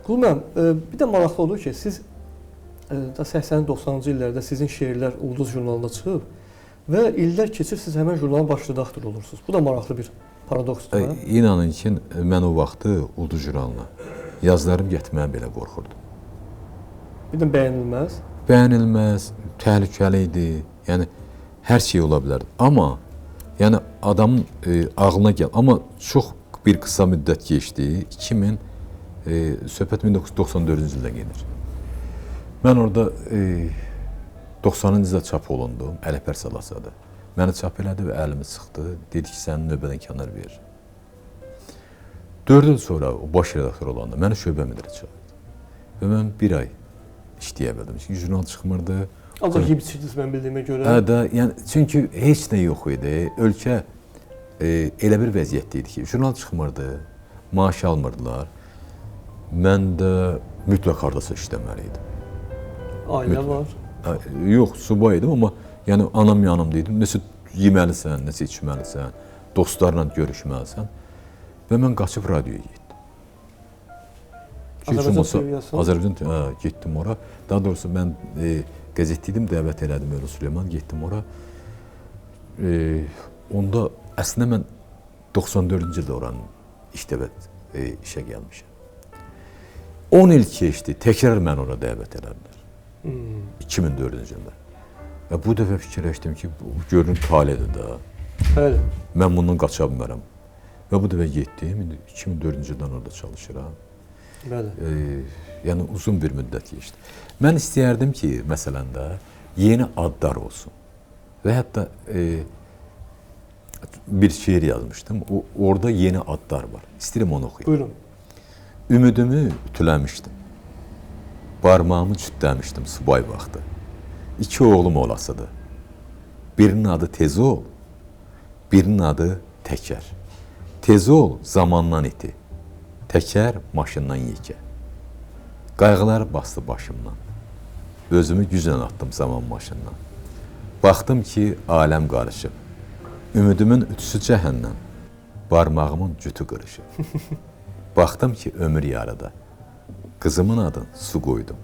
Qul müəllim, bir də maraqlı olur ki, siz da 80-90-cı illərdə sizin şeirlər Ulduz jurnalında çıxıb və illər keçir siz həmin jurnalın baş redaktoru olursunuz. Bu da maraqlı bir paradoksdur. İnanın ki, mən o vaxtı Ulduz jurnalına yazılarım getməyə belə qorxurdum. Bir də bəyənilməz. Bəyənilməz, təhlükəli idi. Yəni hər şey ola bilərdi. Amma yəni adamın ağlına gəl. Amma çox bir qısa müddət keçdi. Söhbət 1994-cü ildə gedir. Mən orada 90-cı ildə çap olundum, Ələkbər Salasadı. Məni çap elədi və əlimi sıxdı. Dedi ki, sənin növbədən kənar verir. 4 il sonra o baş redaktor olanda məni şöbə müdiri çağırdı. Və mən bir ay işləyə bildim. Çünki jurnal çıxmırdı. Ancaq yeyib içirdiniz mən bildiyimə görə. Hə, yəni çünki heç nə yox idi. Ölkə elə bir vəziyyətdə idi ki, jurnal çıxmırdı, maaş almırdılar. Mən də mütləq hardasa işləməli idim. Ailə var. Yox, subay idim, amma yəni anam yanımda idim. Nəsə yeməlisən, nəsə içməlisən, dostlarla görüşməlisən. Və mən qaçıb radioya getdim. Azərbaycan televiziyası? Azərbaycan, getdim ora. Daha doğrusu mən qəzetdə idim, dəvət elədim Öyrü Süleyman, getdim ora. Onda əslində mən 94-cü ildə oranın işə gəlmişəm. 10 il keçdi, təkrar mən ora dəvət elədilər. 2004-cü ildə. Və bu dəfə fikirləşdim ki, görünür taledir da. Bəli. Mən bundan qaça bilmərəm. Və bu dəfə getdim, 2004-cü ildən orada çalışıram. Bəli. Yəni uzun bir müddət keçdi. Mən istəyərdim ki, məsələn də yeni adlar olsun. Və hətta bir şeir yazmışdım. Orada yeni adlar var. İstəyirəm onu oxuyum. Buyurun. Ümidimi ütüləmişdim. Barmağımı cütləmişdim subay vaxtı. 2 oğlum olasıdır. Birinin adı Tezol, birinin adı Təkər. Tezol zamandan iti, Təkər maşından yekə. Qayğılar bastı başımdan. Özümü güclə atdım zaman maşından. Baxdım ki, aləm qarışıb. Ümidimin ütüsü cəhənnəm, barmağımın cütü qırışıb. Baxdım ki, ömür yarıda. Qızımın adını su qoydum.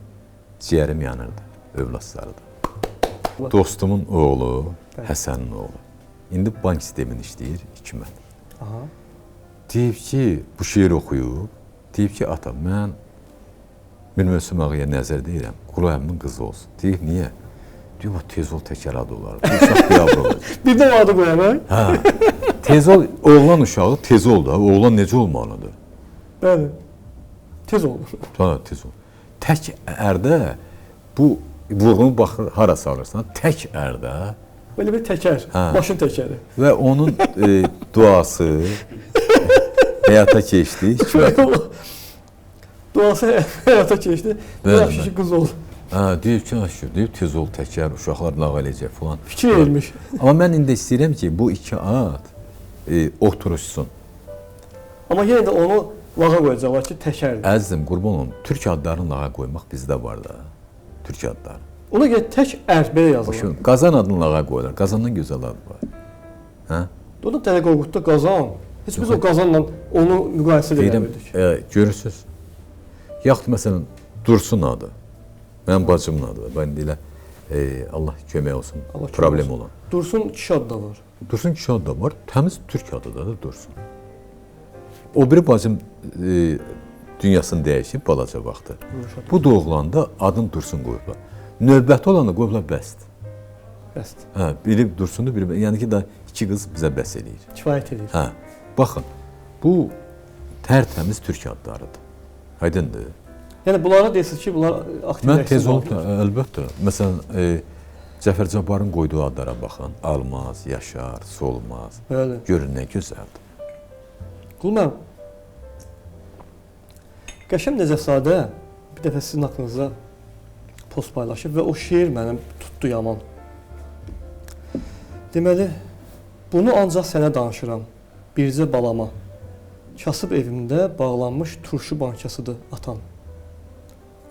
Ciyərim yanırdı, övladlarıda. Dostumun oğlu, Həsənin oğlu. İndi bank sistemini işləyir, 2 mən. Deyib ki, bu şeir oxuyub, deyib ki, ata, mən Mirmövsüm ağaya nəzər deyirəm, Qulu əmimin qızı olsun. Deyib, niyə? Deyib, o Tezol Təkər adı olar. Bu uşaq biabr olacaq. Bir də o adı qoyamaq? Hə, Tezol, oğlan uşağı Tezol da, oğlan necə olmalıdır? Bəli. Tez olur. Ha, Tezol. Tək ərdə, bu vurğunu baxır, hara salırsan, tək ərdə. Belə bir təkər, başın təkəri. Və onun duası həyata keçdi. Duası həyata keçdi. Yaxşı ki, qız oldu. Deyib ki, deyib Tezol Təkər, uşaqlar lağ eləyəcək falan. Fikir vermiş. Amma mən indi istəyirəm ki, bu 2 ad oturuşsun. Amma yenə də onu lağa qoyacaqlar ki, təkərdir. Əzizim, qurban olum, türk adlarını lağa qoymaq bizdə var da. Türk adları. Ona görə tək ər belə yazılır. Qazan adını lağa qoyurlar. Qazandan gözəl adı var. Hə? Orada Dəli Qorqudda Qazan. Heç biz o Qazanla onu müqayisə edə bilmirdik. Görürsüz. Yaxud məsələn Dursun adı. Mənim bacımın adı. Ben elə Allah kömək olsun. Problem olan. Dursun kişi adı da var. Dursun kişi adı da var. Təmiz türk adı da Dursun. O biri bacım dünyasını dəyişib balaca vaxtı. Bu doğulanda adını Dursun qoyublar. Növbəti olanda qoyublar Bəst. Bəst. Hə, biri Dursundur, biri yəni ki, da 2 qız bizə bəs eləyir. Kifayət edir. Hə. Baxın, bu tərtəmiz türk adlarıdır. Aydındır. Yəni bunlara deyirsiniz ki, bunlar aktiv Mən tez olub da, əlbəttə. Məsələn, Cəfər Cabbarın qoyduğu adlara baxın. Almaz, Yaşar, Solmaz. Bəli. Görün nə gözəldir. Qulməm, Qəşəm Necəsadə bir dəfə sizin haqqınızda post paylaşıb və o şeir mənim tutdu yaman. Deməli, bunu ancaq sənə danışıram, bircə balama. Kasıb evimdə bağlanmış turşu bankasıdır atan.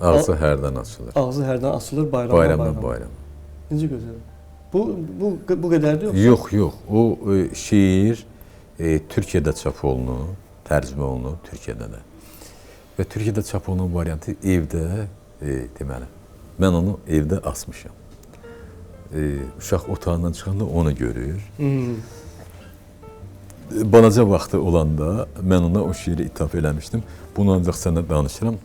Ağzı hərdən açılır. Ağzı hərdən açılır bayramdan bayram. Necə gözəl. Bu qədərdir yoxsa? Yox, yox. O şeir Türkiyədə çap olunub, tərcümə olunub Türkiyədə də. Və Türkiyədə çap olunan variantı evdə, deməli, mən onu evdə asmışam. Uşaq otağından çıxanda onu görür. Balaca vaxtı olanda mən ona o şeiri ithaf eləmişdim. Bunu ancaq sənə danışıram.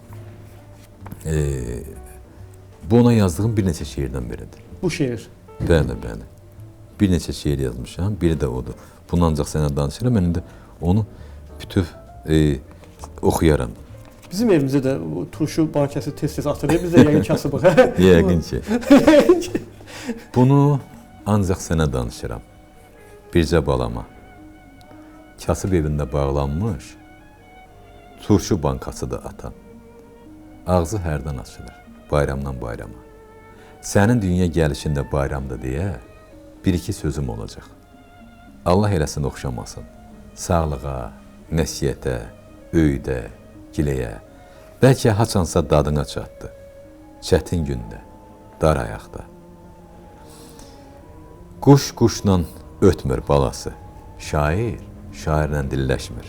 Bu ona yazdığım bir neçə şeirdən biridir. Bu şeir. Bəli, bəli. Bir neçə şeir yazmışam, biri də odur. Bunu ancaq sənə danışıram, mən indi onu bütöv oxuyaram. Bizim evimizdə də bu turşu bankəsi tez-tez atılır, biz də yəqin kasıbıq. Yəqin ki. Bunu ancaq sənə danışıram, bircə balama. Kasıb evində bağlanmış, turşu bankasıdır atan. Ağzı hərdən açılır, bayramdan bayrama. Sənin dünya gəlişində bayramdır deyə bir-iki sözüm olacaq. Allah eləsin oxşamasın. Sağlığa, nəsiyyətə, öydə, giləyə. Bəlkə haçansa dadına çatdı. Çətin gündə, dar ayaqda. Quş quşla ötmür balası. Şair şairlə dilləşmir.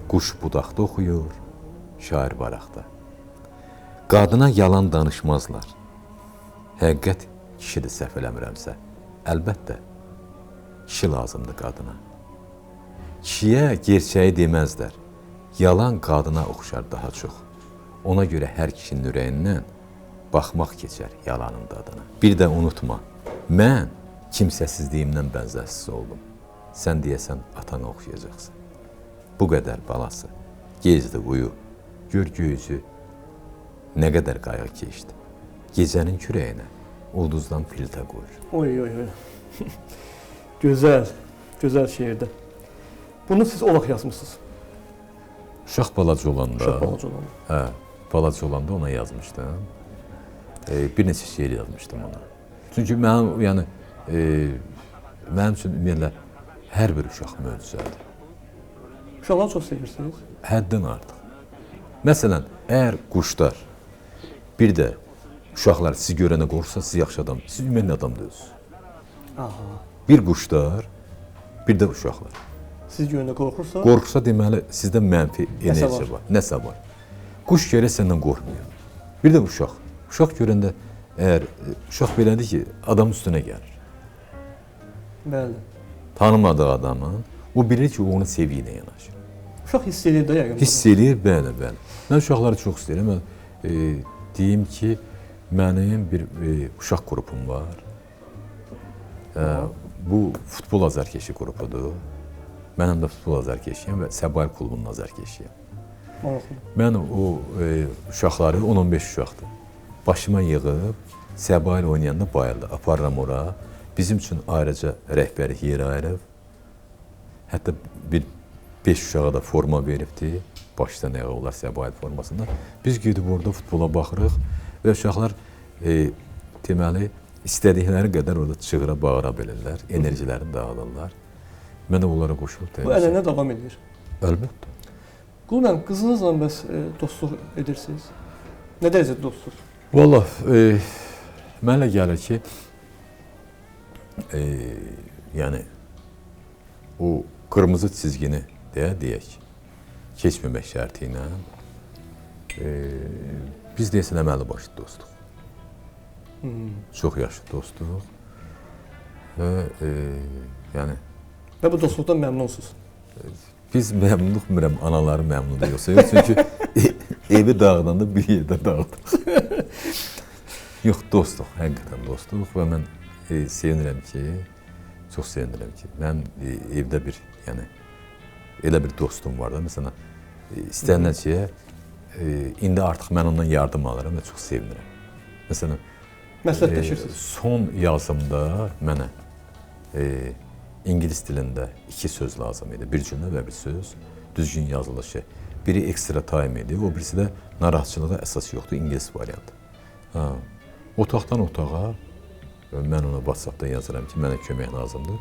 Quş budaqda oxuyur, şair baraqda. Qadına yalan danışmazlar. Həqiqət kişidir səhv eləmirəmsə. Əlbəttə, kişi lazımdır qadına. Kişiyə gerçəyi deməzlər. Yalan qadına oxşar daha çox. Ona görə hər kişinin ürəyindən baxmaq keçər yalanın dadına. Bir də unutma, mən kimsəsizliyimdən bənzərsiz oldum. Sən deyəsən atana oxşayacaqsın. Bu qədər balası, gezdi uyu, gör göyüzü, nə qədər qayğı keçdi. Gecənin kürəyinə ulduzdan filtə qoyur. Oy. Gözəl, gözəl şeirdir. Bunu siz olaq yazmışsınız. Uşaq balaca olanda. Uşaq balaca olanda. Hə, balaca olanda ona yazmışdım. Bir neçə şeir yazmışdım ona. Çünki mənim, yəni, mənim üçün ümumiyyətlə hər bir uşaq möcüzədir. Uşaqları çox sevirsiniz? Həddən artıq. Məsələn, əgər quşlar, bir də uşaqlar sizi görənə qorxsa, siz yaxşı adam, siz ümumiyyətlə adam deyilsiniz. Aha. Bir quşlar, bir də uşaqlar. Siz görəndə qorxursa? Qorxsa deməli, sizdə mənfi enerji var, nəsə var. Quş görə səndən qorxmuyor. Bir də uşaq. Uşaq görəndə, əgər uşaq belədir ki, adam üstünə gəlir. Bəli. Tanımadığı adamın, o bilir ki, o onu sevgi ilə yanaşır. Uşaq hiss edir də yəqin. Hiss edir, bəli. Mən uşaqları çox istəyirəm. Mən deyim ki, mənim bir uşaq qrupum var. Bu futbol azarkeşi qrupudur. Mən həm də futbol azarkeşiyəm və Səbail klubunun azarkeşiyəm. Mən o uşaqları, 10-15 uşaqdır, başıma yığıb, Səbail oynayanda bayıldı, aparıram ora. Bizim üçün ayrıca rəhbərlik yer ayırıb. Hətta bir 5 uşağa da forma veribdi. Başdan ayağa olar Səbail formasında. Biz gedib orada futbola baxırıq və uşaqlar deməli istədikləri qədər orada çığıra bağıra bilirlər, enerjilərini dağılırlar. Mən də onlara qoşulub Bu ənənə davam edir. Əlbəttə. Qul mən, qızınızla bəs dostluq edirsiniz? Nə dərəcədə dostluq? Valla, mənə gəlir ki, yəni o qırmızı çizgini deyək, keçməmək şərti ilə biz deyəsən əməli başlı dostluq. Çox yaşlı dostluq və yəni və bu dostluqdan məmnunsunuz? Biz məmnunluq bilmirəm, anaları məmnun yoxsa yox, çünki evi dağıdanda bir yerdə dağıdıq. Yox, dostluq, həqiqətən dostluq və mən sevinirəm ki, çox sevinirəm ki, mənim evdə bir, yəni, elə bir dostum var da, məsələn, istəyənlər ki, indi artıq mən ondan yardım alıram və çox sevinirəm. Məsələn, məsləhətləşirsiniz. Son yazımda mənə İngilis dilində 2 söz lazım idi, bir cümlə və bir söz, düzgün yazılışı. Biri ekstra time idi, o birisi də narahatçılığa əsas yoxdur, İngilis variantı. Otaqdan otağa, mən ona WhatsApp-da yazıram ki, mənə kömək lazımdır.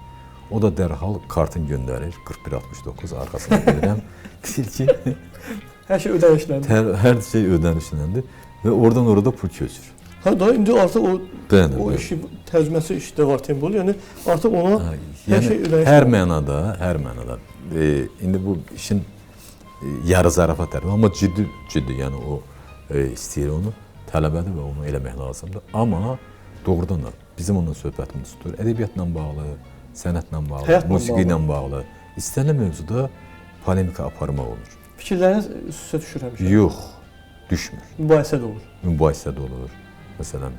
O da dərhal kartın göndərir, 4169 arxasına verirəm. Deyir ki, hər şey ödənişləndir. Hər şey ödənişləndir və oradan orada pul köçür. Ha da indi artıq o Bəli, o bəli. işi tərcüməsi işdə var Tembol. Yəni artıq ona hər şey Yəni ürək. hər mənada indi bu işin yarı zarafat tərəfi, amma ciddi, yəni o istəyir onu, tələbədir və onu eləmək lazımdır. Amma doğrudan da bizim onunla söhbətimiz tutur. Ədəbiyyatla bağlı, sənətlə bağlı, Həyatla musiqi ilə bağlı istənilən mövzuda polemika aparmaq olur. Fikirləriniz üst-üstə düşür həmişə. Yox, düşmür. Mübahisə də olur. Mübahisə də olur. Məsələn,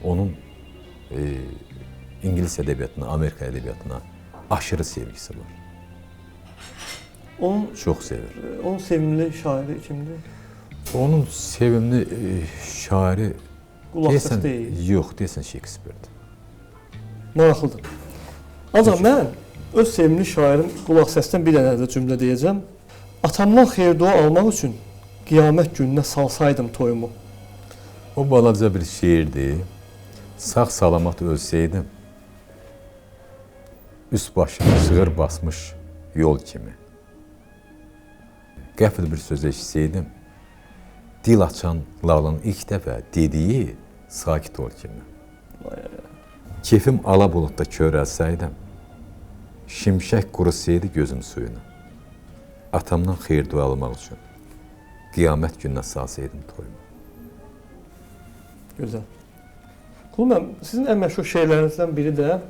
onun İngilis ədəbiyyatına, Amerika ədəbiyyatına aşırı sevgisi var. Onun Çox sevir. onun sevimli şairi kimdir? Onun sevimli şairi Qulaq səs deyil. yox, deyəsən Shakespeare-dir. Maraqlıdır. Ancaq mən öz sevimli şairim qulaq səsdən bir dənə də cümlə deyəcəm. Atamdan xeyir-dua almaq üçün qiyamət gününə salsaydım toyumu. O balaca bir şeirdir. Sağ salamat ölsəydim, üst başını sığır basmış yol kimi. Qəfil bir söz eşitsəydim, dil açan Lalanın ilk dəfə dediyi sakit ol kimi. Kefim ala buludda körəlsəydim, şimşək qurusaydı gözüm suyuna. Atamdan xeyir dua almaq üçün qiyamət gününə salsaydım toyumu. Gözəl. Qulum, sizin ən məşhur şeirlərinizdən biri də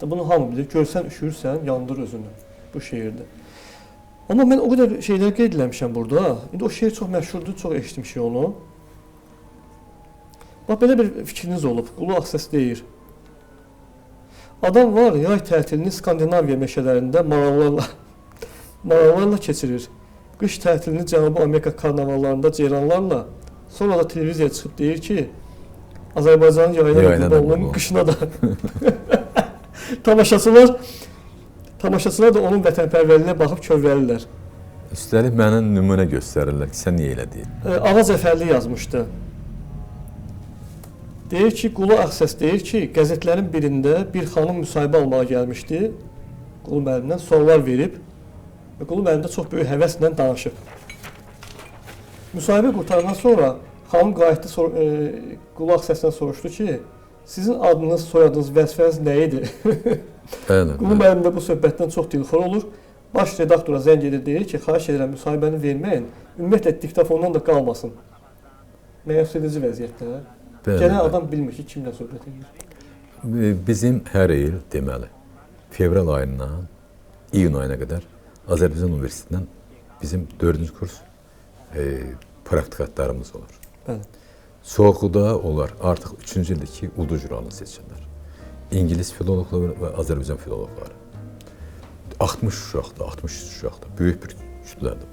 bunu hamı bilir. Görsən üşürsən, yandır özünü. Bu şeirdir. Amma mən o qədər şeylər qeyd eləmişəm burada. İndi o şeir çox məşhurdur, çox eşitmişik onu. Bax, belə bir fikriniz olub. Qulaq səs deyir. Adam var, yay tətilini Skandinaviya meşələrində marallarla keçirir. Qış tətilini Cənubi Amerika karnavallarında ceyranlarla, sonra da televiziyaya çıxıb deyir ki, Azərbaycanın yayına da qurbanlığının qışına da tamaşaçılar da onun vətənpərvərliyinə baxıb kövrəlirlər. Üstəlik mənə nümunə göstərirlər ki, sən niyə elə deyil? Ağa Zəfərli yazmışdı. Deyir ki, Qulu Ağsəs deyir ki, qəzetlərin birində bir xanım müsahibə almağa gəlmişdi. Qulu müəllimdən suallar verib və Qulu müəllim də çox böyük həvəslə danışıb. Müsahibə qurtarandan sonra xanım qayıtdı, Qulu Ağsəsdən soruşdu ki, sizin adınız, soyadınız, vəzifəniz nə idi? Qulu müəllim də bu söhbətdən çox dilxor olur. Baş redaktora zəng edir, deyir ki, xahiş edirəm müsahibəni verməyin, ümumiyyətlə diktafondan da qalmasın. Məyus edici vəziyyətlər. Gələn adam bilmir ki, kimlə söhbət edir. Bizim hər il, deməli, fevral ayından iyun ayına qədər Azərbaycan Universitetindən bizim 4-cü kurs praktikatlarımız olur. Bəli. Soğuqda onlar artıq 3-cü ildir ki, Ulduz jurnalını seçirlər. İngilis filoloqları və Azərbaycan filoloqları. 60 uşaqda, 63 uşaqda, böyük bir kütlədir.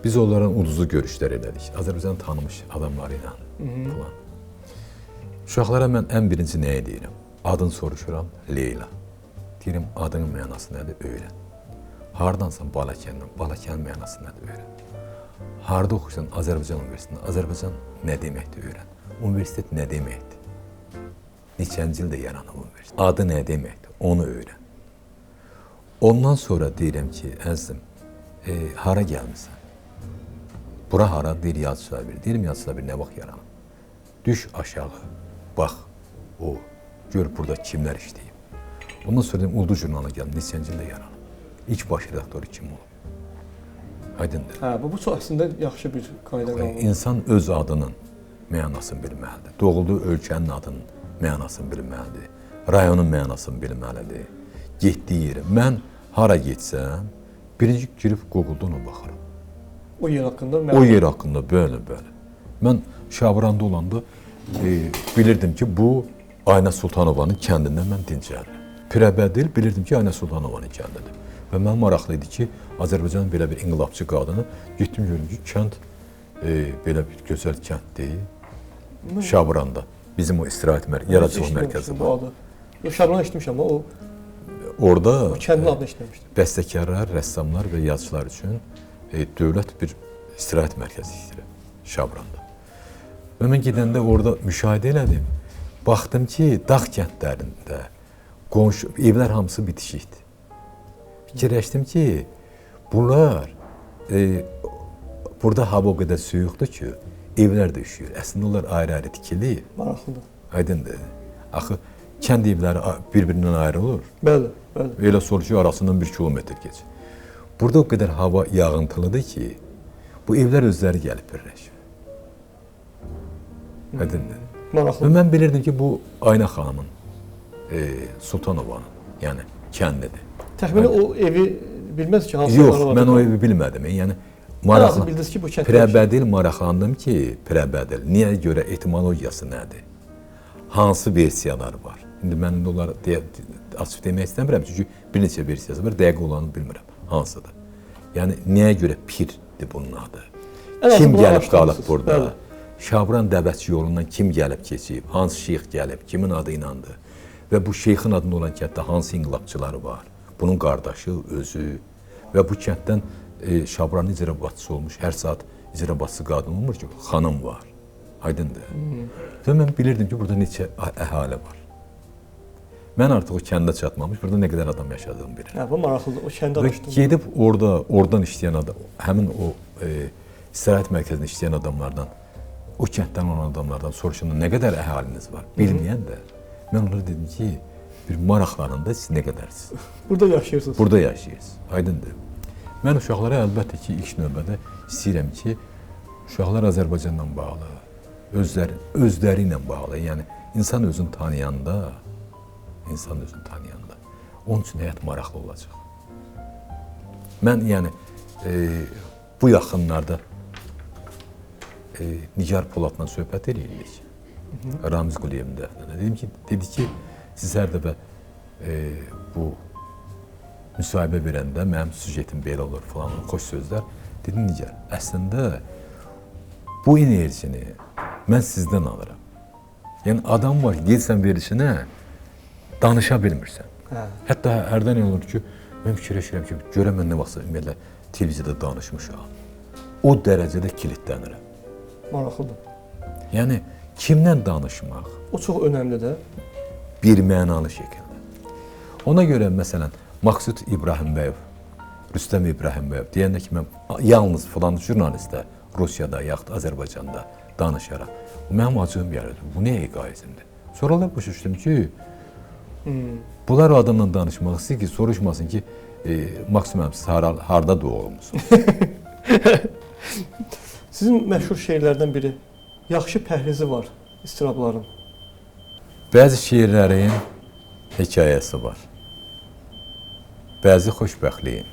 Biz onların ulduzlu görüşlər elədik. Azərbaycanı tanımış adamları ilə falan. Uşaqlara mən ən birinci nəyə deyirəm? Adını soruşuram, Leyla. Deyirəm, adının mənası nədir? Öyrən. Hardansan? Balakəndən. Balakənin mənası nədir? Öyrən. Harda oxuyursan? Azərbaycan Universitetində. Azərbaycan nə deməkdir? Öyrən. Universitet nə deməkdir? Neçənci ildə yaranıb universitet? Adı nə deməkdir? Onu öyrən. Ondan sonra deyirəm ki, əzizim, hara gəlmirsən? Bura hara? Deyir, yazıçılar bir. Deyirəm, yazıçılar bir nə vaxt yaranıb? Düş aşağı, bax, o, gör burada kimlər işləyib. Ondan sonra deyirəm, Ulduz jurnalına gəldim, neçənci ildə yaranıb. İlk baş redaktoru kim olub? Aydındır. Hə, bu çox əslində yaxşı bir qayda qanunu. İnsan öz adının mənasını bilməlidir. Doğulduğu ölkənin adının mənasını bilməlidir. Rayonun mənasını bilməlidir. Getdiyi yeri. Mən hara getsəm, birinci girib Google-dan ona baxıram. O yer haqqında O yer haqqında, bəli. Mən Şabranda olanda bilirdim ki, bu Aynə Sultanovanın kəndindən mən dincəldim. Pirəbədil bilirdim ki, Aynə Sultanovanın kəndidir. Və mən maraqlı idi ki, Azərbaycanın belə bir inqilabçı qadını getdim gördüm ki, kənd belə bir gözəl kənddir. Şabranda. Bizim o istirahət yaradıcılıq mərkəzi var. Şabranda eşitmişəm, o orada kəndin adını eşitməmişdim. Bəstəkarlar, rəssamlar və yazıçılar üçün dövlət bir istirahət mərkəzi istəyir Şabranda. Və mən gedəndə orada müşahidə elədim. Baxdım ki, dağ kəndlərində qonşu evlər hamısı bitişikdir. Fikirləşdim ki, bunlar burada hava o qədər suyuqdur ki, evlər də üşüyür. Əslində onlar ayrı-ayrı tikili. Maraqlıdır. Aydındır. Axı kənd evləri bir-birindən ayrı olur. Bəli, bəli. Elə sol ki, arasından 1 kilometr geç. Burada o qədər hava yağıntılıdır ki, bu evlər özləri gəlib birləşir. Aydındır. Və Maraqlıdır. mən bilirdim ki, bu Ayna xanımın, Sultanovanın, yəni kəndidir. Təxminən o evi bilməz ki, hansı Yox, evləri var. mən o evi bilmədim. Yəni Maraqlı bildiniz ki, bu kənddə. Pirəbədil maraqlandım ki, Pirəbədil niyə görə etimologiyası nədir? Hansı versiyalar var? İndi mən onları açıb demək istəmirəm, çünki bir neçə versiyası var, dəqiq olanı bilmirəm. Hansıdır? Yəni niyə görə Pirdir bunun adı? Kim gəlib qalıb burada? Bəli. Şabran Dəvəçi yolundan kim gəlib keçib? Hansı şeyx gəlib? Kimin adı inandı? Və bu şeyxin adında olan kənddə hansı inqilabçıları var? Bunun qardaşı, özü və bu kənddən Şabranın icrabatçısı olmuş, hər saat icrabatçısı qadın olmur ki, xanım var. Aydındır. Və mən bilirdim ki, burada neçə əhali var. Mən artıq o kəndə çatmamış, burada nə qədər adam yaşadığımı bilirəm. Hə, bu maraqlıdır. O kəndə Və araşdırdım. gedib oradan işləyən adam, həmin o istirahət mərkəzində işləyən adamlardan, o kənddən olan adamlardan soruşanda nə qədər əhaliniz var, bilməyən də mən onlara dedim ki, bir maraqlarında siz nə qədərsiniz? Burada yaşayırsınız. Burada yaşayırsınız, aydındır. Mən uşaqlara əlbəttə ki, ilk növbədə istəyirəm ki, uşaqlar Azərbaycanla bağlı, özləri ilə bağlı, yəni insan özünü tanıyanda, onun üçün həyat maraqlı olacaq. Mən yəni bu yaxınlarda Nigar Poladla söhbət edirik. Ramiz Quliyevin dəfnində. Dedi ki, siz hər dəfə bu müsahibə verəndə mənim süjetim belə olur falan, xoş sözlər. Dedim, Nigar, əslində bu enerjini mən sizdən alıram. Yəni adam var ki, gelsən verilişinə danışa bilmirsən. Hətta hərdən olur ki, mən fikirləşirəm ki, görəm mən nə vaxtsa ümumiyyətlə televiziyada danışmışam. O dərəcədə kilitlənirəm. Maraqlıdır. Yəni kimlə danışmaq? O çox önəmlidir. Bir mənalı şəkildə. Ona görə məsələn Maqsud İbrahimbəyov, Rüstəm İbrahimbəyov deyəndə ki, mən yalnız filan jurnalistə Rusiyada yaxud Azərbaycanda danışaram. Mənim acığım gəlirdi. Bu nə eqoizmdir? Sonralar başa düşdüm ki, bunlar o adamla danışmaq istəyir ki, soruşmasın ki, Maqsud müəllim, siz harda doğulmusunuz? Sizin məşhur şeirlərdən biri, yaxşı pəhrizi var istirabların. Bəzi şeirlərin hekayəsi var. Bəzi xoşbəxtliyin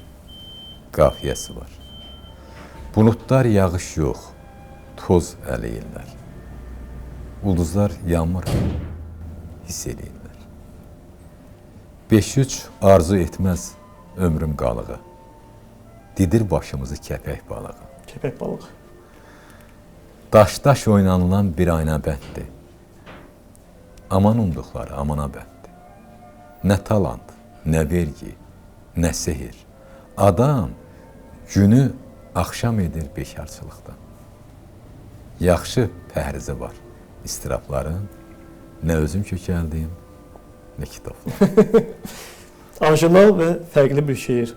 qafiyəsi var. Buludlar yağış yox, toz əleyirlər. Ulduzlar yağmur hiss eləyirlər. 5-3 arzu etməz ömrüm qalığı. Didir başımızı kəpək balığı. Kəpək balığı. Daş-daş oynanılan bir ayna bənddir. Aman umduqları amana bənddir. Nə talant, nə vergi, nə sehir. Adam günü axşam edir bekarçılıqdan. Yaxşı pəhrizi var istirabların. Nə özüm kökəldim, nə kitablar. Orijinal və fərqli bir şeir.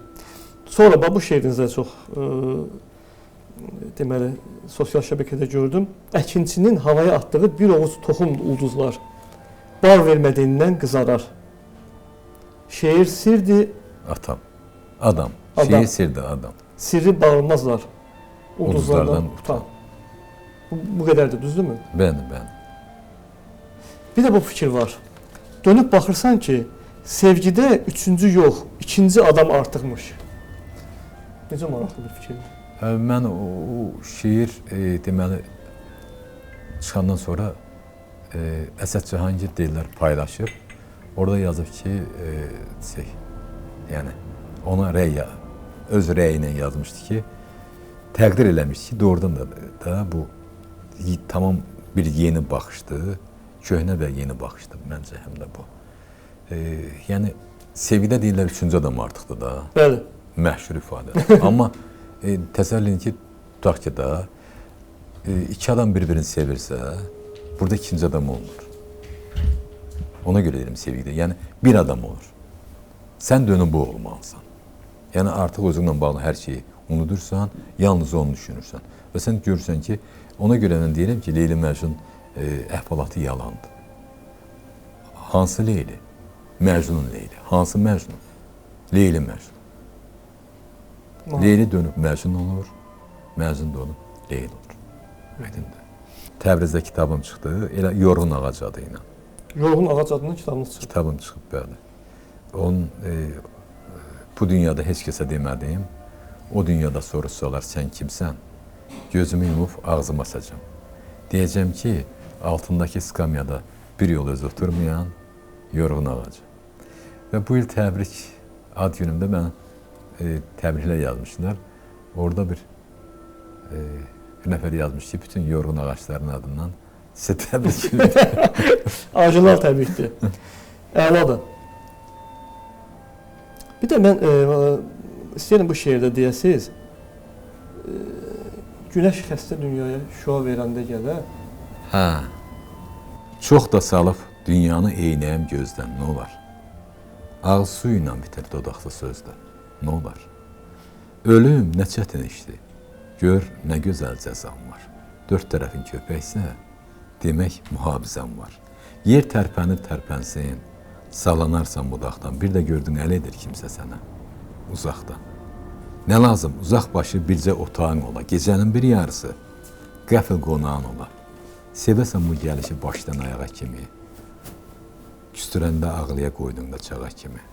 Sonra bu şeirinizdə çox deməli sosial şəbəkədə gördüm. Əkinçinin havaya atdığı bir ovuc toxum ulduzlar bar vermədiyindən qızarar. Şeir sirdi, Adam. Şeir sirdi adam. Sirri bağırmazlar. Ulduzlardan utan. Bu qədərdir, düzdürmü? Bəli. Bir də bu fikir var. Dönüb baxırsan ki, sevgidə üçüncü yox, ikinci adam artıqmış. Necə maraqlı bir fikirdir. Mən o şeir deməli çıxandan sonra Əsəd Cahangir deyirlər paylaşıb. Orada yazıb ki, yəni ona öz rəyi ilə yazmışdı ki, təqdir eləmişdi ki, doğrudan da bu tamam bir yeni baxışdır, köhnə və yeni baxışdır məncə həm də bu. Yəni sevgidə deyirlər üçüncü adam artıqdır da. Bəli. Məşhur ifadə. Amma təsəvvür edin ki, tutaq ki da iki adam bir-birini sevirsə, burada ikinci adam olmur. Ona görə deyirəm sevgidə. Yəni bir adam olur. Sən dönüb bu olmalısan. Yəni artıq özünlə bağlı hər şeyi unudursan, yalnız onu düşünürsən. Və sən görürsən ki, Ona görə mən deyirəm ki, Leyli Məcnun əhvalatı yalandır. Hansı Leyli? Məcnun Leyli. Hansı Məcnun? Leyli Məcnun. Leyli dönüb Məcnun olur, Məcnun dönüb Leyli olur. Aydındır. Təbrizdə kitabım çıxdı, elə Yorğun Ağac adı ilə. Yorğun Ağac adının kitabınız çıxdı. Kitabım çıxıb, bəli. Onun bu dünyada heç kəsə demədim. O dünyada soruşsalar sən kimsən? Gözümü yumub ağzıma səcəm. Deyəcəm ki, altındakı skamyada bir yol öz oturmayan Yorğun Ağacı. Və bu il təbrik ad günümdə mən təbriklər yazmışlar. Orada bir nəfər yazmış ki, bütün yorğun ağaçların adından sizə təbrik edirəm. Ağaclar təbrikdir. Əladır. Bir də mən istəyirəm bu şeirdə deyəsiniz, günəş xəstə dünyaya şüa verəndə gələ. Hə, çox da salıb dünyanı eynəyəm gözdən, nə olar? Ağız suyu ilə bitir dodaqlı sözdə, nə olar? Ölüm nə çətin işdir, gör nə gözəl cəzam var. Dörd tərəfin köpəksə, demək mühafizəm var. Yer tərpənir tərpənsin, sallanarsan budaqdan, bir də gördün əl edir kimsə sənə, uzaqdan. Nə lazım, uzaq başı bircə otağın ola, gecənin bir yarısı, qəfil qonağın ola. Sevəsən bu gəlişi başdan ayağa kimi, küstürəndə ağlıya qoydun da çağa kimi.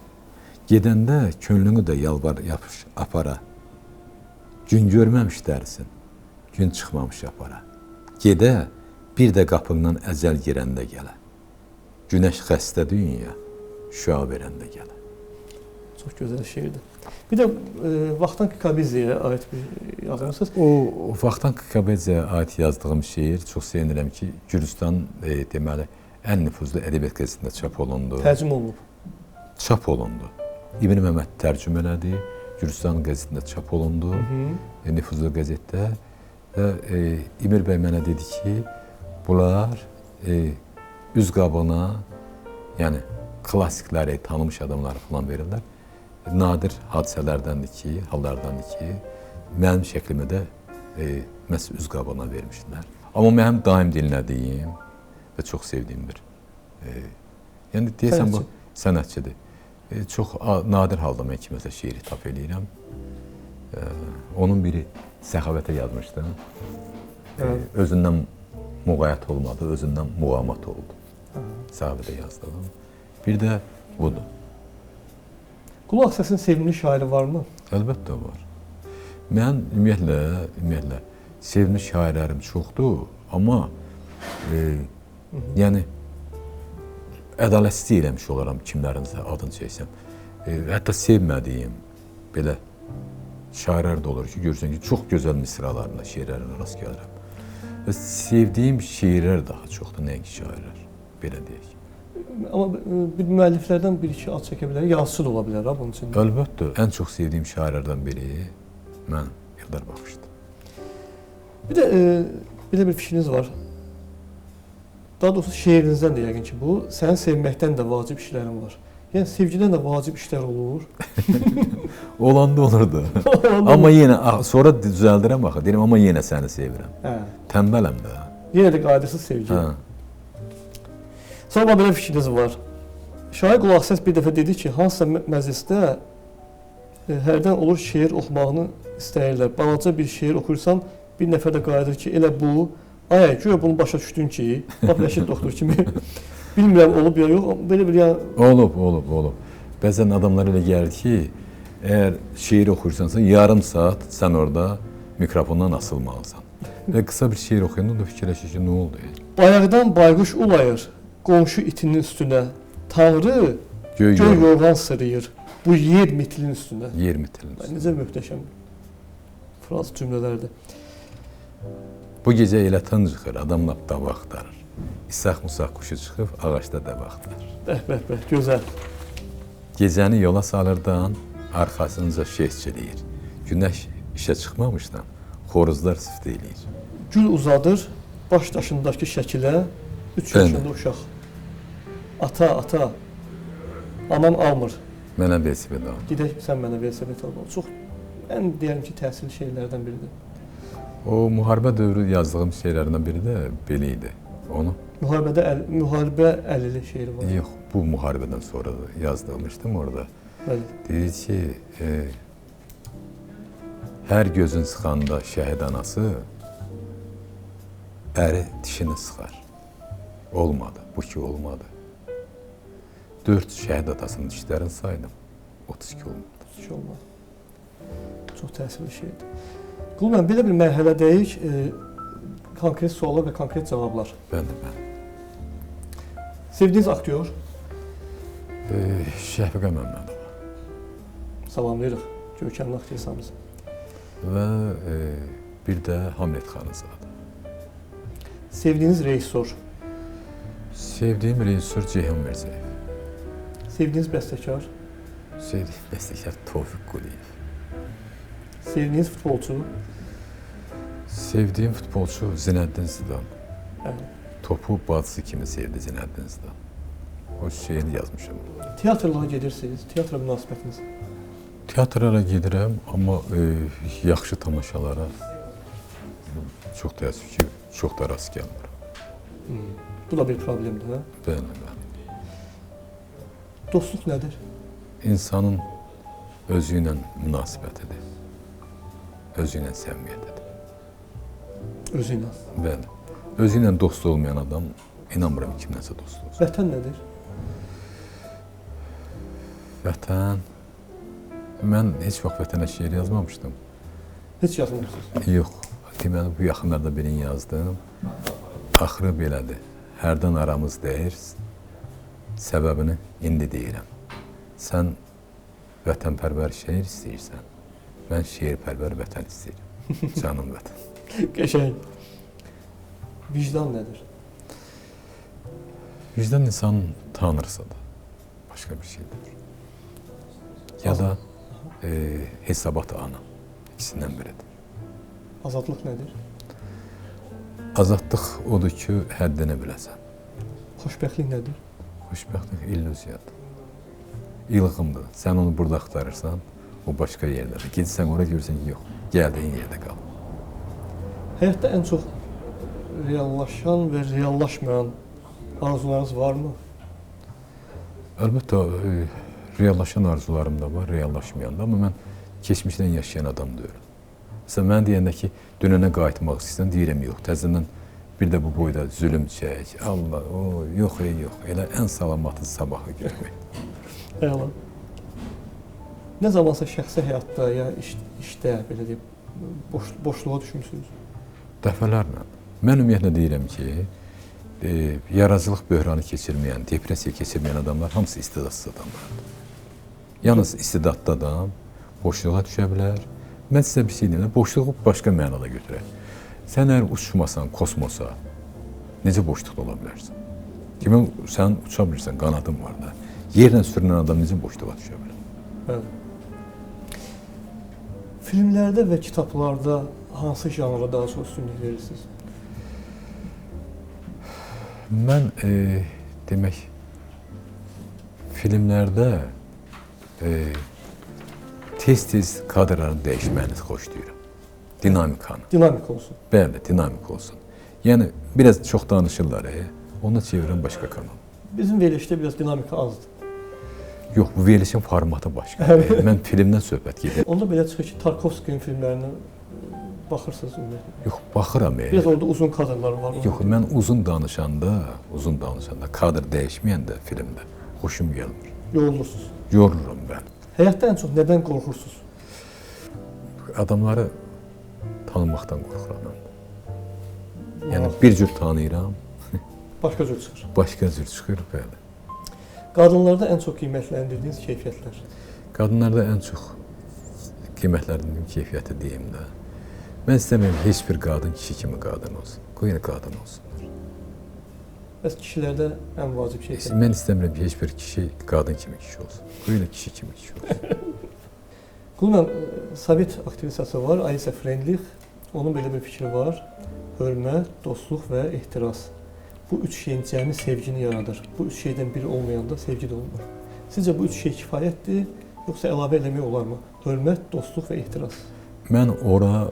Gedəndə könlünü də yalvar yapış apara. Gün görməmiş dərsin, gün çıxmamış apara. Gedə, bir də qapından əcəl girəndə gələ. Günəş xəstə dünya, şüa verəndə gələ. Çox gözəl şeirdir. Bir də Vaxtan Kikabiziyə aid bir yazmışsınız. O Vaxtan Kikabiziyə aid yazdığım şeir, çox sevinirəm ki, Gürcüstan deməli ən nüfuzlu ədəbiyyat qəzetində çap olundu. Tərcümə olunub. Çap olundu. İbn Məmməd tərcümə elədi. Gürcüstan qəzetində çap olundu. Nüfuzlu qəzetdə. Və İmir bəy mənə dedi ki, bunlar üz qabına, yəni klassikləri, tanınmış adamları falan verirlər. Nadir hadisələrdəndir ki, hallardandır ki, mənim şəklimə də məhz üz qabına vermişdilər. Amma mənim daim dinlədiyim və çox sevdiyim bir, yəni deyəsən bu sənətçidir. Çox nadir halda mən kiməsə şeiri tap eləyirəm. Onun biri Səxavətə yazmışdı. Özündən müğayət olmadı, özündən muğamat oldu. Səxavətə yazdım. Bir də budur. Qulaq Səsin sevimli şairi varmı? Əlbəttə var. Mən ümumiyyətlə sevimli şairlərim çoxdur, amma yəni ədalətsizlik eləmiş olaram kimlərinsə adını çəksəm. Hətta sevmədiyim belə şairlər də olur ki, görürsən ki, çox gözəl misralarına, şeirlərinə rast gəlirəm. Və sevdiyim şeirlər daha çoxdur, nəinki şairlər, belə deyək. Amma bir müəlliflərdən bir-iki ad çəkə bilər, yazısı da ola bilər ha bunun üçün. Əlbəttə, ən çox sevdiyim şairlərdən biri mən Eldar Baxışdır. Bir də belə bir fikriniz var. Daha doğrusu şeirinizdən də yəqin ki bu, səni sevməkdən də vacib işlərin var. Yəni sevgidən də vacib işlər olur. Olanda olurdu. Amma yenə sonra düzəldirəm axı, deyirəm amma yenə səni sevirəm. Hə. Tənbələm də. Yenə də qaydasız sevgi. Hə. Sonra belə fikriniz var. Şair Qulaq Səs bir dəfə dedi ki, hansısa məclisdə hərdən olur şeir oxumağını istəyirlər. Balaca bir şeir oxursan, bir nəfər də qayıdır ki, elə bu, ay, güya bunu başa düşdün ki, bax Rəşid doktor kimi, bilmirəm olub ya yox, belə bir yəni... Olub. Bəzən adamlar elə gəlir ki, əgər şeir oxursansa, yarım saat sən orada mikrofondan asılmalısan. Və qısa bir şeir oxuyanda da fikirləşir ki, nə oldu? Bayaqdan bayquş ulayır, qonşu itinin üstünə, Tanrı göy yorğan sırıyır, bu yer mitlin üstünə. Yer mitlin üstünə. Necə möhtəşəm fraz cümlələrdir. Bu gecə elə tıncıxır, adam lap dava axtarır. İsaq-musaq quşu çıxıb, ağaçda dəvə axtarır. Bəh, gözəl. Gecəni yola salırdan, arxasınca şehçiliyir. Günəş işə çıxmamışdan, xoruzlar sift eləyir. Gül uzadır, baş daşındakı şəkilə, 3 yaşında uşaq. Ata, anam almır. Mənə velosiped al. Gedək, sən mənə velosiped al. Çox, ən deyərəm ki, təsirli şeylərdən biridir. O müharibə dövrü yazdığım şeirlərindən biri də belə idi. Onu Müharibə əlili şeiri var. yox, bu müharibədən sonra da yazdırmışdım orada. Bəli. Deyir ki, hər gözün sıxanda şəhid anası əri dişini sıxar. Olmadı, bu ki olmadı. 4 şəhid atasının dişlərini saydım, 32 olmadı. Hiç olmaz. Çox təsirli şeydir. Qulman, belə bir mərhələdəyik, konkret suallar və konkret cavablar. Bəli. Sevdiyiniz aktyor, Şəfiqə Məmmədova salamlayırıq, görkəmli aktrisamız. və bir də Hamlet Xanızadə. Sevdiyiniz rejissor, Sevdiyim rejissor Ceyhun Mirzəyev. sevdiyiniz bəstəkar, Sevdiyim bəstəkar Tofiq Quliyev. sevdiyiniz futbolçu, Sevdiyim futbolçu Zinəddin Zidan. bəli. Topu bacısı kimi sevdi Zinəddin Zidan. O şeiri yazmışam. Teatrlara gedirsiniz, teatra münasibətiniz. Teatrlara gedirəm, amma yaxşı tamaşalara çox təəssüf ki, çox da rast gəlmir. Bu da bir problemdir, hə? Bəli. Dostluq nədir? İnsanın özü ilə münasibətidir. Özü ilə səmimiyyətidir. Özü ilə. Bəli. Özü ilə dost olmayan adam inanmıram kimdənsə dost olsun. Vətən nədir? Vətən. Mən heç vaxt vətənə şeir yazmamışdım. Heç yazmamısınız. Yox. Deməli, bu yaxınlarda birini yazdım. Axırı belədir. Hərdən aramız dəyir. Səbəbini indi deyirəm. Sən vətənpərvər şeir istəyirsən. Mən şeirpərvər vətən istəyirəm. Canım vətən. Qəşəng. Vicdan nədir? Vicdan insanın tanrısı da. Başqa bir şeydir. Ya da hesabat ana. İkisindən biridir. Azadlıq nədir? Azadlıq odur ki, həddini biləsən. Xoşbəxtlik nədir? Xoşbəxtlik illüziyadır. İlğımdır. Sən onu burada axtarırsan, o başqa yerdədir. Gedirsən ora görürsən ki, yox, gəldiyin yerdə qal. Həyatda ən çox reallaşan və reallaşmayan arzularınız varmı? Əlbəttə, reallaşan arzularım da var, reallaşmayan da, amma mən keçmişdən yaşayan adam deyirəm. Məsələn, mən deyəndə ki, dünənə qayıtmaq istəyirəm, deyirəm yox, təzədən bir də bu boyda zülüm çək, Allah, yox, yox, elə ən salamatı sabahı görmək. Əla. Nə zamansa şəxsi həyatda ya işdə, belə deyib, boşluğa düşmüsünüz? Dəfələrlə. Mən ümumiyyətlə deyirəm ki, yaradıcılıq böhranı keçirməyən, depressiya keçirməyən adamlar hamısı istedadsız adamlardır. Yalnız istedadlı adam boşluğa düşə bilər. Mən sizə bir şey deyim, boşluğu başqa mənada götürək. Sən əgər uçmasan kosmosa, necə boşluqda ola bilərsən? Kimi sən uça bilirsən, qanadın var da. Yerlə sürünən adam necə boşluğa düşə bilər? Bəli. Filmlərdə və kitablarda hansı janra daha çox üstünlük verirsiniz? Mən demək, filmlərdə tez-tez kadrların dəyişməyini xoşlayıram. Dinamikanı. Dinamik olsun. Bəli, dinamik olsun. Yəni, biraz çox danışırlar, onu çevirən başqa kanal. Bizim verilişdə biraz dinamika azdır. Yox, bu verilişin formatı başqa. Mən filmdən söhbət gedir. Onda belə çıxır ki, Tarkovskinin filmlərinə baxırsınız ümumiyyətlə. Yox, baxıram. Biraz orada uzun kadrlar var. Yox, mən uzun danışanda, kadr dəyişməyəndə filmdə xoşum gəlmir. Yorulursunuz. Yoruluram mən. Həyatda ən çox nədən qorxursunuz? Adamları tanımaqdan qorxuram mən. Yəni, bir cür tanıyıram, Başqa cür çıxır. başqa cür çıxır, bəli. Qadınlarda ən çox qiymətləndirdiyiniz keyfiyyətlər? Qadınlarda ən çox qiymətləndirdiyim keyfiyyəti deyim də. Mən istəmirəm heç bir qadın kişi kimi qadın olsun. Qoy yenə qadın olsunlar. Bəs kişilərdə ən vacib keyfiyyət? Mən istəmirəm ki, heç bir kişi qadın kimi kişi olsun. Qoy yenə kişi kimi kişi olsun. Qulman, Sovet aktrisası var, Ayşə Frendlich. Onun belə bir fikri var. Hörmət, dostluq və ehtiras. Bu üç şeyin cəmi sevgini yaradır. Bu üç şeydən biri olmayanda sevgi də olmur. Sizcə bu üç şey kifayətdir, yoxsa əlavə eləmək olarmı? Hörmət, dostluq və ehtiras. Mən ora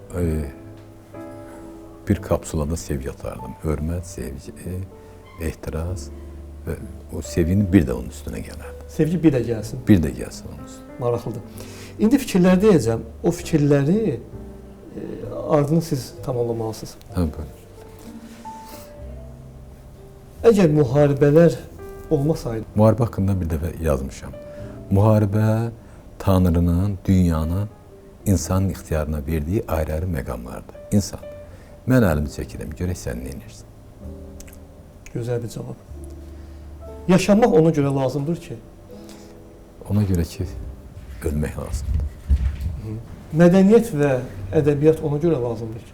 bir kapsulada sevgi atardım. Hörmət, sevgi, ehtiras və o sevginin bir də onun üstünə gələrdi. Sevgi bir də gəlsin. Bir də gəlsin onun üstünə. Maraqlıdır. İndi fikirlər deyəcəm. O fikirləri ardını siz tamamlamalısınız. Hə, böyle. Əgər müharibələr olmasaydı, Müharibə haqqında bir dəfə yazmışam. Müharibə Tanrının, dünyanın insanın ixtiyarına verdiyi ayrı-ayrı məqamlardır. İnsan, mən əlimi çəkirəm, görək sən nə edirsən? gözəl bir cavab. Yaşamaq ona görə lazımdır ki, Ona görə ki, ölmək lazımdır. mədəniyyət və ədəbiyyat ona görə lazımdır ki,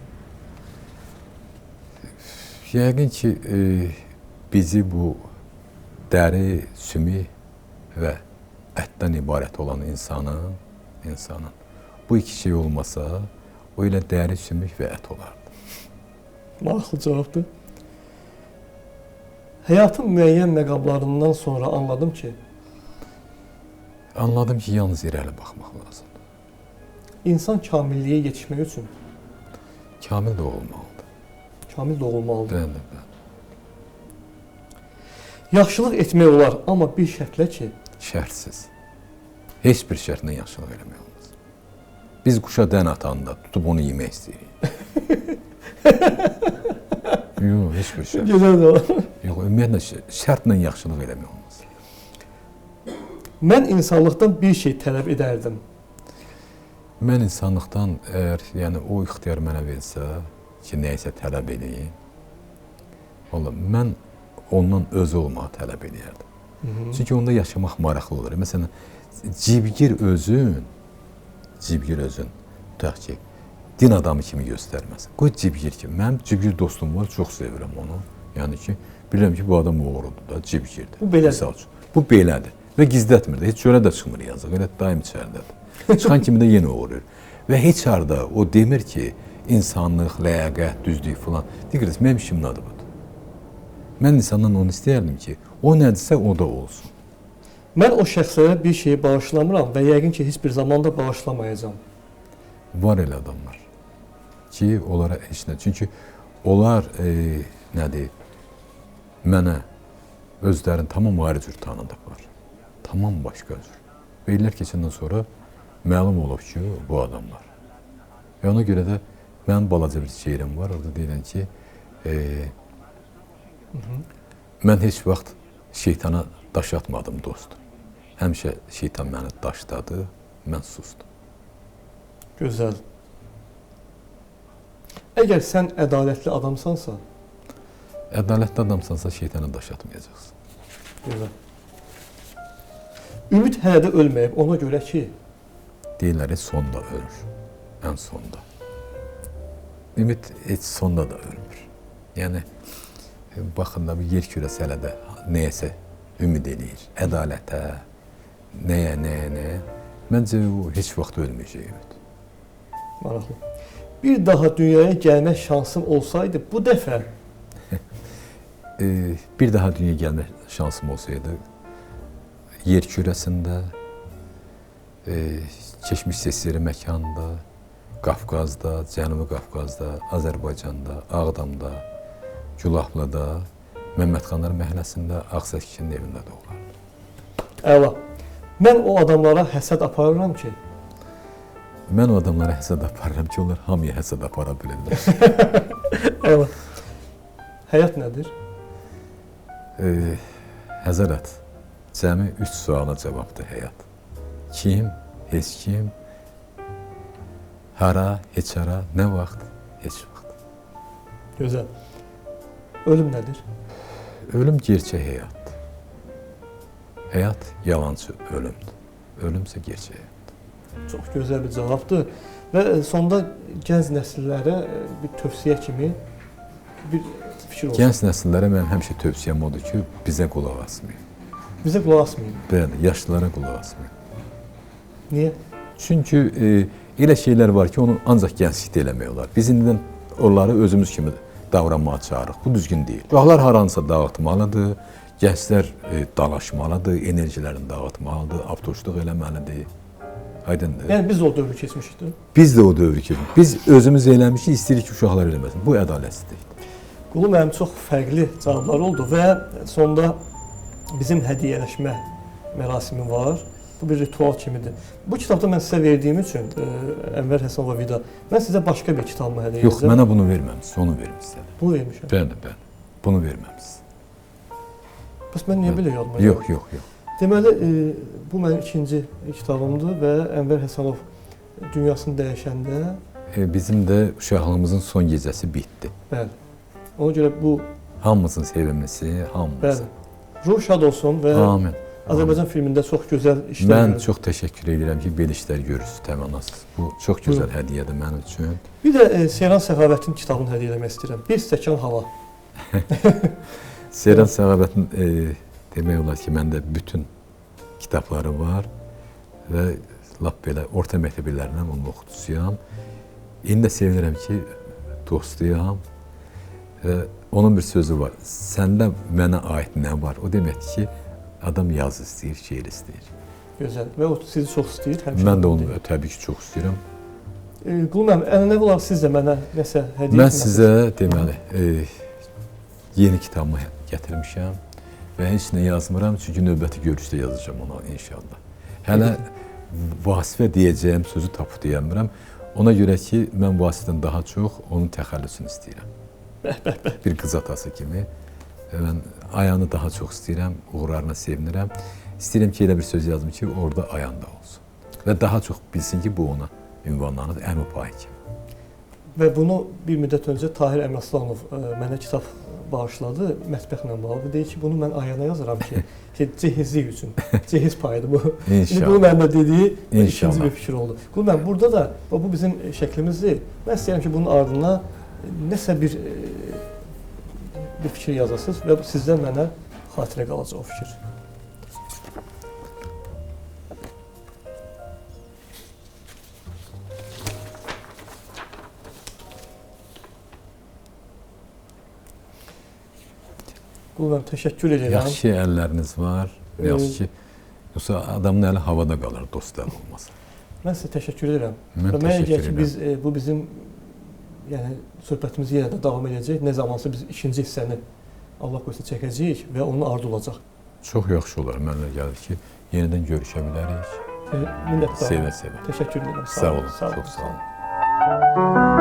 Yəqin ki, bizi bu dəri, sümük və ətdən ibarət olan insanın bu iki şey olmasa, o elə dəri, sümük və ət olardı. maraqlı cavabdır. Həyatın müəyyən məqamlarından sonra Anladım ki, yalnız irəli baxmaq lazımdır. insan kamilliyə yetişmək üçün Kamil də olmalıdır. kamil doğulmalıdır. Bəli, bəli. Yaxşılıq etmək olar, amma bir şərtlə ki, Şərtsiz. Heç bir şərtlə yaxşılıq eləmək olmaz. Biz quşa dən atanda tutub onu yemək istəyirik. Yox, heç bir şərt. gözəl cavab. Yox, ümumiyyətlə şərtlə yaxşılıq eləmək olmaz. Mən insanlıqdan bir şey tələb edərdim. Mən insanlıqdan əgər, yəni o ixtiyar mənə versə ki, nəyisə tələb edeyim, vallahi mən ondan özü olmağı tələb edərdim. Çünki onda yaşamaq maraqlı olur. Məsələn, cibgir özün, tutaq ki, din adamı kimi göstərməsin. Qoy cibgir kimi. Mənim cibgir dostum var, çox sevirəm onu. Yəni ki, bilirəm ki, bu adam uğurludur da, cibgirdir. Bu belədir. Misal üçün. Bu belədir. Və gizlətmir də, heç çölə də çıxmır yazıq, elə daim içəridədir. Çıxan kimi də yenə uğurur. Və heç harda o demir ki, insanlıq, ləyaqət, düzlük filan. Deyir, mənim işimin adı budur. Mən insandan onu istəyərdim ki, o nədirsə o da olsun. Mən o şəxslərə bir şeyi bağışlamıram və yəqin ki, heç bir zamanda bağışlamayacağam. Var elə adamlar ki, onlara heç nə. Çünki onlar, nədir, mənə özlərini tamam ayrı cür tanıdıqlar. Tamam başqa cür. Və illər keçəndən sonra məlum olub ki, bu adamlar. Və ona görə də mənim balaca bir şeirim var, orada deyilən ki, mən heç vaxt şeytana daş atmadım dost. Həmişə şeytan məni daşladı, mən sustum. Gözəl. Əgər sən ədalətli adamsansa, Ədalətli adamsansa şeytana daş atmayacaqsın. gözəl. Ümid hələ də ölməyib, ona görə ki, Deyirlər, heç sonda ölür. Ən sonda. Ümid heç sonda da ölmür. Yəni, baxın da bu yer kürəsi hələ də nəyəsə ümid eləyir. Ədalətə, nəyə. Məncə o heç vaxt ölməyəcək ümid. maraqlı. Bir daha dünyaya gəlmək şansım olsaydı, bu dəfə Bir daha dünyaya gəlmək şansım olsaydı, yer kürəsində, keçmiş SSR məkanda, Qafqazda, Cənubi Qafqazda, Azərbaycanda, Ağdamda, Gülahlıda, Məmmədxanlar məhəlləsində, Ağsəkinin evində də olardı. əla. Mən o adamlara həsəd aparıram ki, Mən o adamlara həsəd aparıram ki, onlar hamıya həsəd apara bilirlər. əla. Həyat nədir? Həzərət, cəmi 3 suala cavabdır həyat. Kim, heç kim, hara, heç hara, nə vaxt, heç vaxt. Gözəl. Ölüm nədir? Ölüm gerçək həyatdır. Həyat yalancı ölümdür. Ölümsə gerçək həyat. Çox gözəl bir cavabdır. Və sonda gənc nəsillərə bir tövsiyə kimi bir fikir olsun. Gənc nəsillərə mən həmişə tövsiyəm odur ki, bizə qulaq asmayın. Bizə qulaq asmayın. Bəli, yaşlılara qulaq asmayın. Niyə? Çünki elə şeylər var ki, onu ancaq gənclikdə eləmək olar. Biz indidən onları özümüz kimi davranmağa çağırırıq. Bu düzgün deyil. Uşaqlar haransa dağıtmalıdır, gənclər dalaşmalıdır, enerjilərini dağıtmalıdır, avtoşluq eləməlidir. Aydındır. Yəni biz də o dövrü keçmişdik. Biz də o dövrü keçdik. Biz özümüz eləmişik, istəyirik ki, uşaqlar eləməsin. Bu ədalətsizlikdir. Qulu mənim çox fərqli cavablar oldu və sonda bizim hədiyyələşmə mərasimi var. Bu bir ritual kimidir. Bu kitabda mən sizə verdiyim üçün Ənvər Həsənova Vida, mən sizə başqa bir kitabımı hədiyyə edəcəm. Yox, mənə bunu verməmisiniz, onu vermisiniz. Bunu vermişəm. Bəli. Bunu verməmisiniz. Bəs mən niyə belə yadıma Yox. Deməli, bu mənim ikinci kitabımdır və Ənvər Həsənov dünyasını dəyişəndə Bizim də uşaqlığımızın son gecəsi bitdi. bəli. Ona görə bu Hamımızın sevimlisi, hamımızın. bəli. Ruh şad olsun və Amin. Azərbaycan filmində çox gözəl işlər Mən görürük. çox təşəkkür edirəm ki, belə işlər görürsünüz təmənnasız. Bu çox gözəl hədiyyədir mənim üçün. Bir də Seyran Səxavətin kitabını hədiyyə etmək istəyirəm. Bir stəkan hava. Seyran Səxavətin demək olar ki, məndə bütün kitabları var və lap belə orta məktəblərindən onun oxucusuyam. İndi də sevinirəm ki, dostuyam və onun bir sözü var. Səndə mənə aid nə var? O deməkdir ki, adam yazı istəyir, şeir istəyir. Gözəl. Və o sizi çox istəyir. Mən də onu təbii ki, çox istəyirəm. Qulum mənim, ənənəvi olaraq siz də mənə nəsə hədiyyə Mən sizə deməli yeni kitabımı gətirmişəm və heç nə yazmıram, çünki növbəti görüşdə yazacağam ona inşallah. Hələ vasifə deyəcəyim sözü tapıb deyəmirəm. Ona görə ki, mən vasifədən daha çox onun təxəllüsünü istəyirəm. Bir qız atası kimi. Mən Ayanı daha çox istəyirəm, uğurlarına sevinirəm. İstəyirəm ki, elə bir söz yazım ki, orada Ayan da olsun. Və daha çox bilsin ki, bu ona ünvanlanır, Əmi payı kimi. Və bunu bir müddət öncə Tahir Əmraslanov mənə kitab bağışladı, mətbəxlə bağlı. Deyir ki, bunu mən Ayana yazıram ki, cehizlik üçün, cehiz payıdır bu. İnşallah. Bunu məndə dediyi ikinci bir fikir oldu. Qul mən, burada da, bu bizim şəklimizdir. Mən istəyirəm ki, bunun ardına nəsə bir fikir yazasınız və sizdən mənə xatirə qalacaq o fikir. Qulum, təşəkkür edirəm. Yaxşı əlləriniz var, yaxşı ki, yoxsa adamın əli havada qalır, dostlar olmasa. Mən sizə təşəkkür edirəm. Mən təşəkkür edirəm. Bu bizim söhbətimiz yenə də davam edəcək. Nə zamansa biz ikinci hissəni Allah qoysa çəkəcəyik və onun ardı olacaq. Çox yaxşı olar, mənlə gəlir ki, yenidən görüşə bilərik. Minnətdarım. Sevə-sevə. Təşəkkür edirəm. Sağ olun, çox sağ olun.